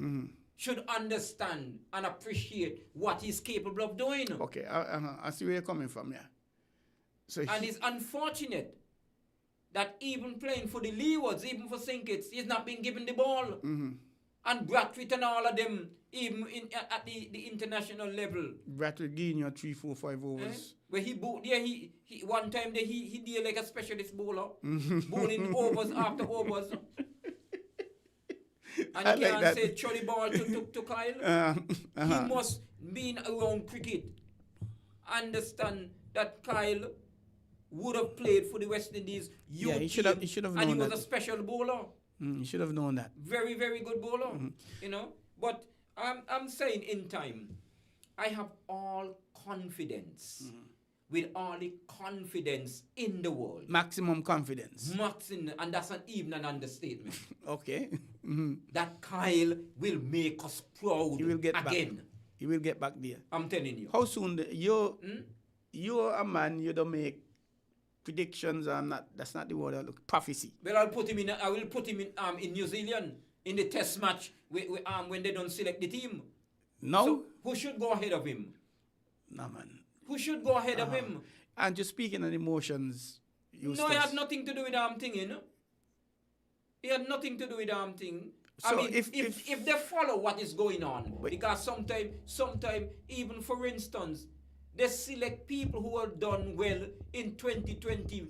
should understand and appreciate what he's capable of doing. Okay, I see where you're coming from, yeah. And it's unfortunate that even playing for the Leewards, even for Sinkits, he's not been given the ball. And Bradford and all of them, even at the international level. Bradford giving you 3, 4, 5 overs. Where he one time he did like a specialist bowler, bowling overs after overs. And he can't say throw the ball to Kyle. He must be around cricket. Understand that Kyle would have played for the West Indies youth he should have known that. And he was a special bowler. You should have known that. Very, very good bowler, But I'm saying in time, I have all confidence, with all the confidence in the world. Maximum confidence. And that's even an understatement. Okay. That Kyle will make us proud he will get again. Back. He will get back there. I'm telling you. How soon? You're a man, you don't make predictions, that's not the word I look. Prophecy. Well, I will put him in New Zealand in the test match when they don't select the team. No. So who should go ahead of him? No, man. Who should go ahead of him? And just speaking of emotions, it had nothing to do with thing, It had nothing to do with thing. So I mean, if they follow what is going on, because sometimes, even for instance, they select people who have done well in 2020,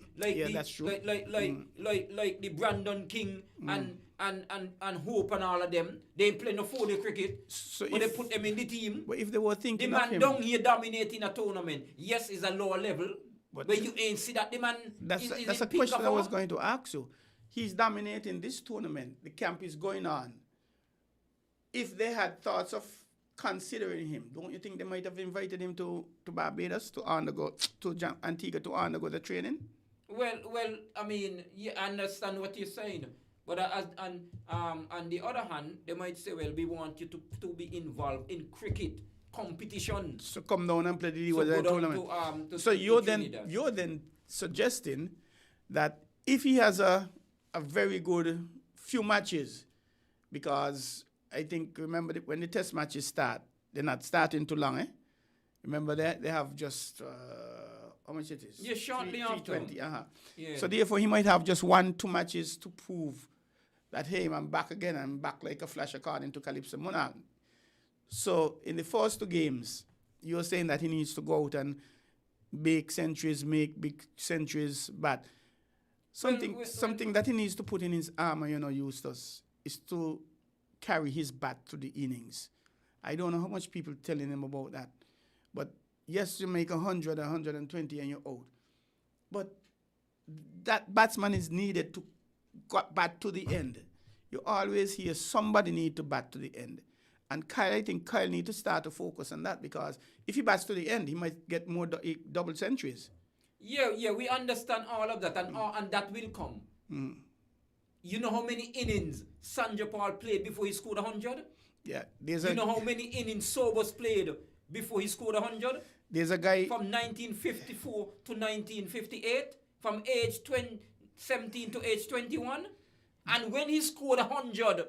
that's true. like the Brandon King and Hope and all of them. They ain't playing no 4-day cricket, but they put them in the team. But if they were thinking the man of him, down here dominating a tournament, yes, is a lower level, but you ain't see that the man. That's a question I was going to ask you. He's dominating this tournament. The camp is going on. If they had thoughts of considering him, don't you think they might have invited him to Barbados to Antigua to undergo the training? Well, I mean, you understand what you're saying, but on the other hand, they might say, well, we want you to be involved in cricket competition. So come down and play the tournament. So you're then suggesting that if he has a very good few matches, because I think, remember, when the test matches start, they're not starting too long, Remember that? They have just, how much it is? Yeah, shortly after. 320, Yeah. So therefore, he might have just 1-2 matches to prove that, hey, I'm back again. I'm back like a flash according to Calypso Monarch. So in the first 2 games, you're saying that he needs to go out and make big centuries, but something that he needs to put in his armor, Eustace, is to carry his bat to the innings. I don't know how much people telling him about that. But yes, you make 100, 120 and you're out. But that batsman is needed to bat to the end. You always hear somebody need to bat to the end. And I think Kyle need to start to focus on that, because if he bats to the end, he might get more double centuries. Yeah, we understand all of that, and that will come. You know how many innings Sanjay Paul played before he scored 100? Yeah. You know how many innings Sobers played before he scored 100? There's a guy... From 1954 to 1958, from age 17 to age 21. And when he scored 100,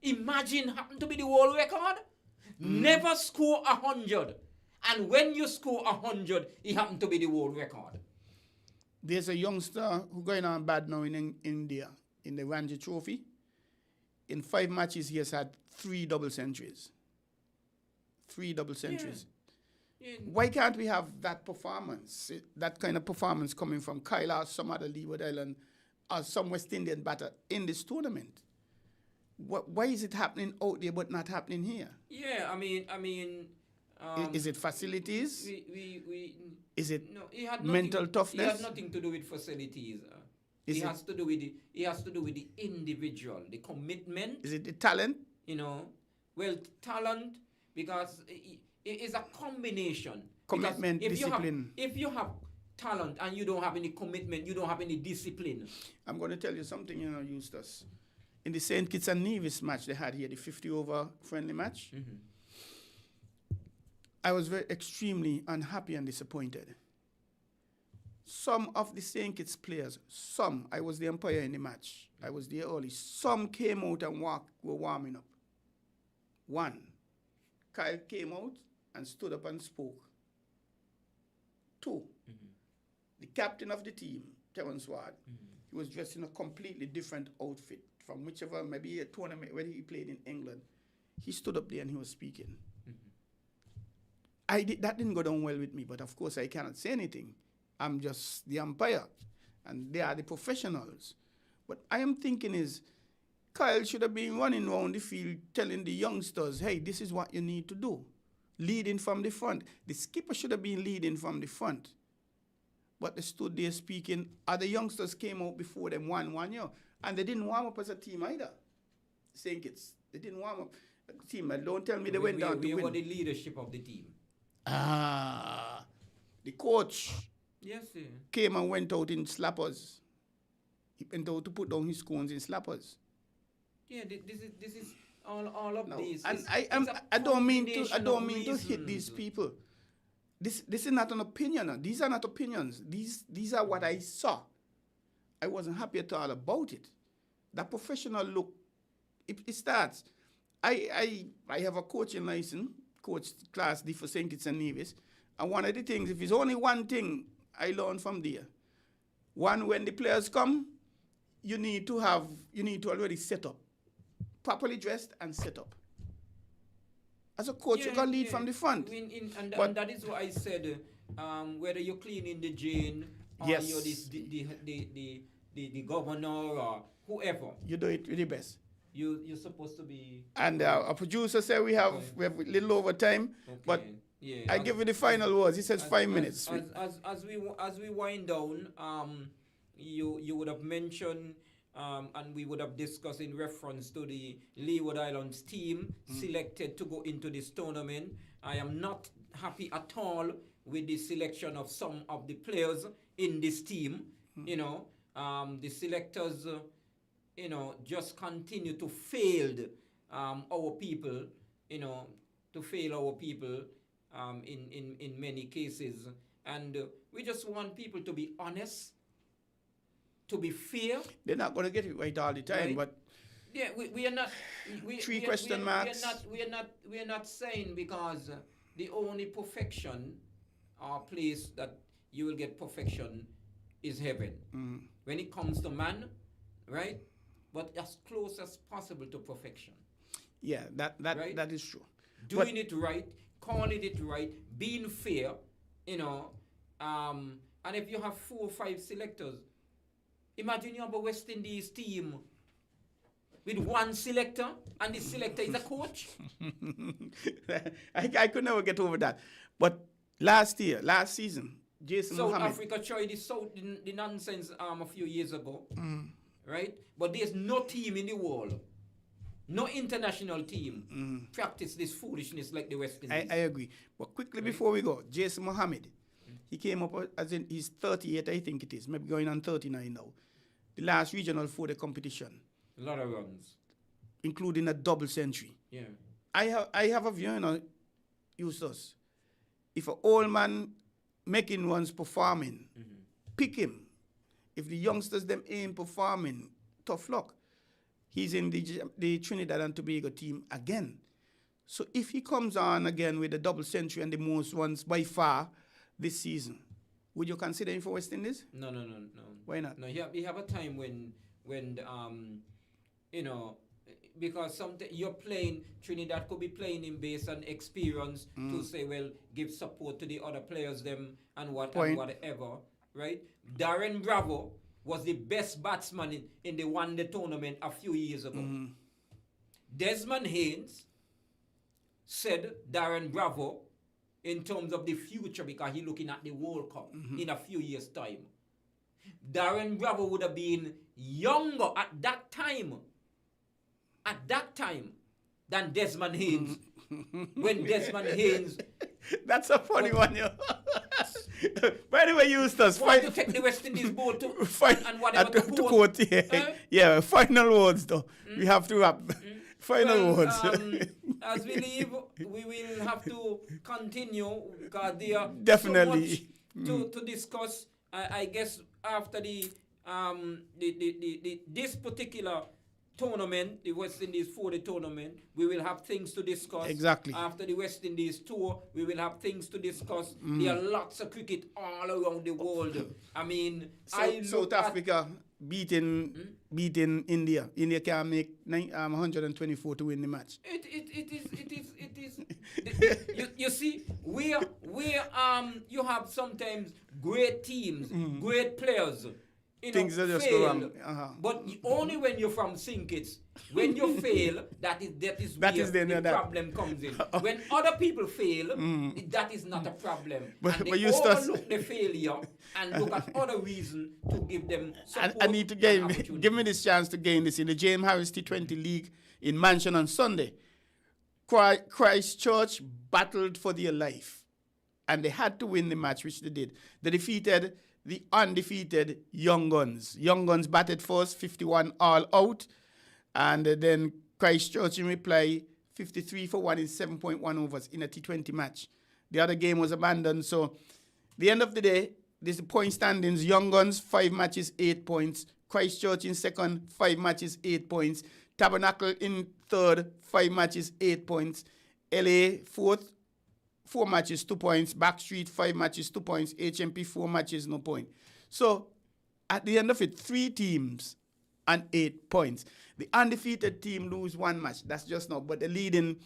imagine happened to be the world record. Never score 100. And when you score 100, it happened to be the world record. There's a youngster who going on bad now in India, in the Ranji Trophy. In 5 matches, he has had 3 double centuries. 3 double centuries. Yeah. Why can't we have that performance, that kind of performance coming from Kyle or some other Leeward Island or some West Indian batter in this tournament? Why is it happening out there but not happening here? Yeah, I mean. Is it facilities? Is it it mental toughness? It has nothing to do with facilities. It has to do with the individual, the commitment. Is it the talent? Well, talent, because it is a combination. Commitment, discipline. If you have talent and you don't have any commitment, you don't have any discipline. I'm going to tell you something, Eustace. In the St. Kitts and Nevis match they had here, the 50-over friendly match, I was extremely unhappy and disappointed. Some of the St. Kitts players, I was the umpire in the match. I was there early. Some came out and were warming up. One, Kyle came out and stood up and spoke. 2, the captain of the team, Kevin Sward, he was dressed in a completely different outfit from whichever, maybe a tournament where he played in England. He stood up there and he was speaking. That didn't go down well with me, but of course I cannot say anything. I'm just the umpire, and they are the professionals. What I am thinking is, Kyle should have been running around the field telling the youngsters, hey, this is what you need to do. Leading from the front. The skipper should have been leading from the front. But they stood there speaking. Other youngsters came out before them 1 year. And they didn't warm up as a team either. St. Kitts. They didn't warm up as a team. And don't tell me they went down to win. We were the leadership of the team. The coach came and went out in slappers. He went out to put down his cones in slappers. Yeah, this is all of these. And I don't mean to hit these people. This is not an opinion. These are not opinions. These are what I saw. I wasn't happy at all about it. That professional look, it starts. I have a coaching license, coach class D for St. Kitts and Nevis, and one of the things, if it's only one thing I learned from there, one, when the players come, you need to already set up, properly dressed and set up. As a coach, you can lead from the front. And that is what I said. Whether you're cleaning the drain, or you're the governor or whoever, you do it with the best. You're supposed to be. And our producer said we have a little over time, but I give you the final words. He says 5 minutes. As we wind down, you would have mentioned. And we would have discussed in reference to the Leeward Islands team selected to go into this tournament. I am not happy at all with the selection of some of the players in this team. The selectors, just continue to fail our people. To fail our people in many cases, and we just want people to be honest. To be fair, they're not going to get it right all the time, but we are not. Three question marks. We are not saying because the only perfection or place that you will get perfection is heaven. When it comes to man, right? But as close as possible to perfection. Yeah, that is true. Doing it right, calling it right, being fair, and if you have 4 or 5 selectors. Imagine you have a West Indies team with 1 selector, and the selector is a coach. I could never get over that. But last season, Jason South Mohammed. Africa tried the nonsense a few years ago, right? But there's no team in the world, no international team practice this foolishness like the West Indies. I agree. But quickly before we go, Jason Mohammed, he came up as in he's 38, I think it is, maybe going on 39 now. The last regional for the competition. A lot of runs, including a double century. Yeah. I have a view, you know, Eustace. If an old man making runs performing, pick him. If the youngsters them ain't performing, tough luck. He's in the Trinidad and Tobago team again. So if he comes on again with a double century and the most runs by far this season, would you consider him for West Indies? No. Why not? No, you have a time when you know, because you're playing, Trinidad could be playing him based on experience to say, well, give support to the other players them and whatever, right? Darren Bravo was the best batsman in the one-day tournament a few years ago. Desmond Haynes said Darren Bravo in terms of the future because he's looking at the World Cup in a few years' time. Darren Bravo would have been younger at that time than Desmond Haynes. When Desmond Haynes... That's a funny one, yo. By the way, Eustace... to take the West Indies board to... and whatever to quote. Yeah, final words, though. We have to wrap. Final words. As we leave, we will have to continue because there are definitely so much to discuss. I guess after this particular tournament, the West Indies 40 tournament, we will have things to discuss. Exactly. After the West Indies tour, we will have things to discuss. There are lots of cricket all around the world. I mean, South Africa beating India. India can make 124 to win the match. It is. You see, where you have sometimes great teams, great players. Things are just fail, wrong. But only when you're from Sinkits, when you fail, that is where the problem comes in. When other people fail, that is not a problem. And they overlook the failure and look at other reasons to give them support. I need to give me this chance to gain this in the James Harris T20 League in Mansion on Sunday. Christchurch battled for their life, and they had to win the match, which they did. They defeated the undefeated Young Guns. Young Guns batted first, 51 all out. And then Christchurch in reply, 53 for 1 in 7.1 overs in a T20 match. The other game was abandoned. So, the end of the day, this is the point standings. Young Guns, 5 matches, 8 points. Christchurch in second, 5 matches, 8 points. Tabernacle in third, 5 matches, 8 points. LA, fourth, 4 matches, 2 points. Backstreet, 5 matches, 2 points. HMP, 4 matches, no point. So, at the end of it, 3 teams and 8 points. The undefeated team lose 1 match. That's just now. But they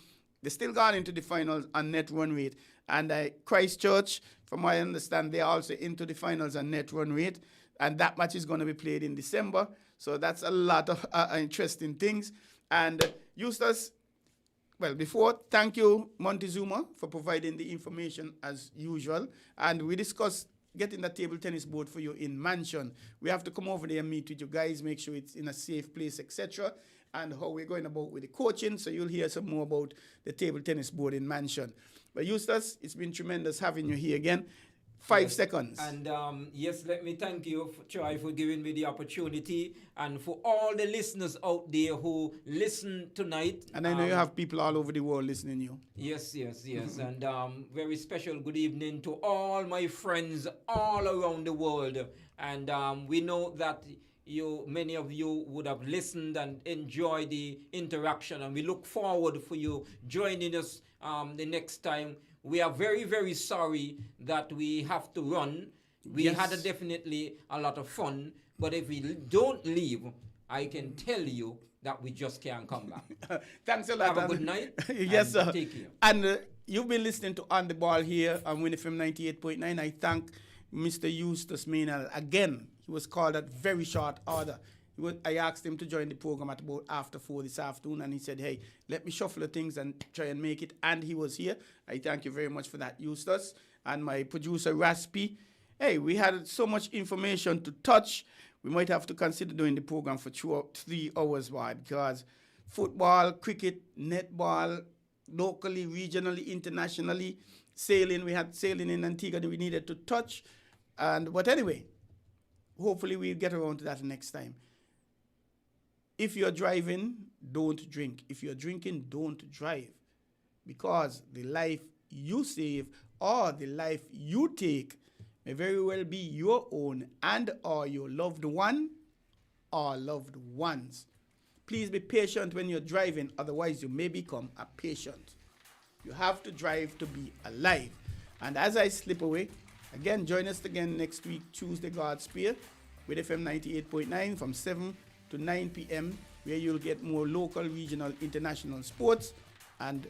still got into the finals on net run rate. And Christchurch, from what I understand, they're also into the finals on net run rate. And that match is going to be played in December. So, that's a lot of interesting things. And Eustace, well, thank you, Montezuma, for providing the information as usual. And we discussed getting the table tennis board for you in Mansion. We have to come over there and meet with you guys, make sure it's in a safe place, etc. And how we're going about with the coaching. So you'll hear some more about the table tennis board in Mansion. But Eustace, it's been tremendous having you here again. 5 seconds. And yes, let me thank you, Troy, for giving me the opportunity, and for all the listeners out there who listen tonight. And I know you have people all over the world listening to you. Yes. And very special good evening to all my friends all around the world. And we know that many of you would have listened and enjoyed the interaction, and we look forward for you joining us the next time. We are very, very sorry that we have to run. We had definitely a lot of fun, but if we don't leave, I can tell you that we just can't come back. Thanks a lot. Have a good night. Yes, sir. Take care. And you've been listening to On the Ball here on WINN FM 98.9. I thank Mr. Eustace Maynell again. He was called at very short order. I asked him to join the program at about after 4 this afternoon, and he said, hey, let me shuffle the things and try and make it. And he was here. I thank you very much for that, Eustace. And my producer, Raspy, hey, we had so much information to touch. We might have to consider doing the program for 3 hours wide, because football, cricket, netball, locally, regionally, internationally, sailing. We had sailing in Antigua that we needed to touch. But anyway, hopefully we'll get around to that next time. If you're driving, don't drink. If you're drinking, don't drive. Because the life you save or the life you take may very well be your own and or your loved one or loved ones. Please be patient when you're driving, otherwise you may become a patient. You have to drive to be alive. And as I slip away, again, join us again next week, Tuesday, God's Spear, with FM 98.9 from 7 to 9 p.m., where you'll get more local, regional, international sports. And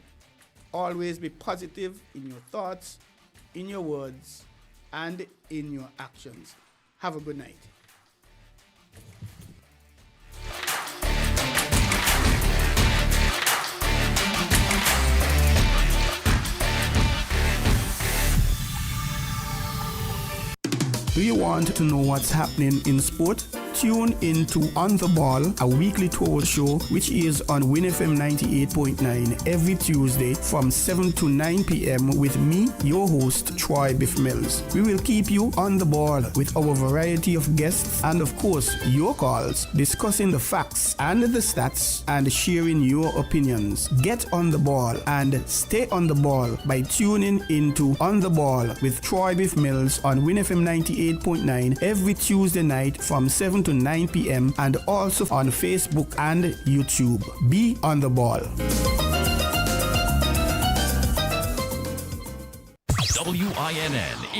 always be positive in your thoughts, in your words, and in your actions. Have a good night. Do you want to know what's happening in sport? Tune into On The Ball, a weekly tour show which is on WINN FM 98.9 every Tuesday from 7 to 9 p.m. with me, your host, Troy Bif Mills. We will keep you on the ball with our variety of guests and, of course, your calls, discussing the facts and the stats and sharing your opinions. Get on the ball and stay on the ball by tuning into On The Ball with Troy Bif Mills on WINN FM 98.9 every Tuesday night from 7 to 9 p.m. and also on Facebook and YouTube. Be on the ball. WINN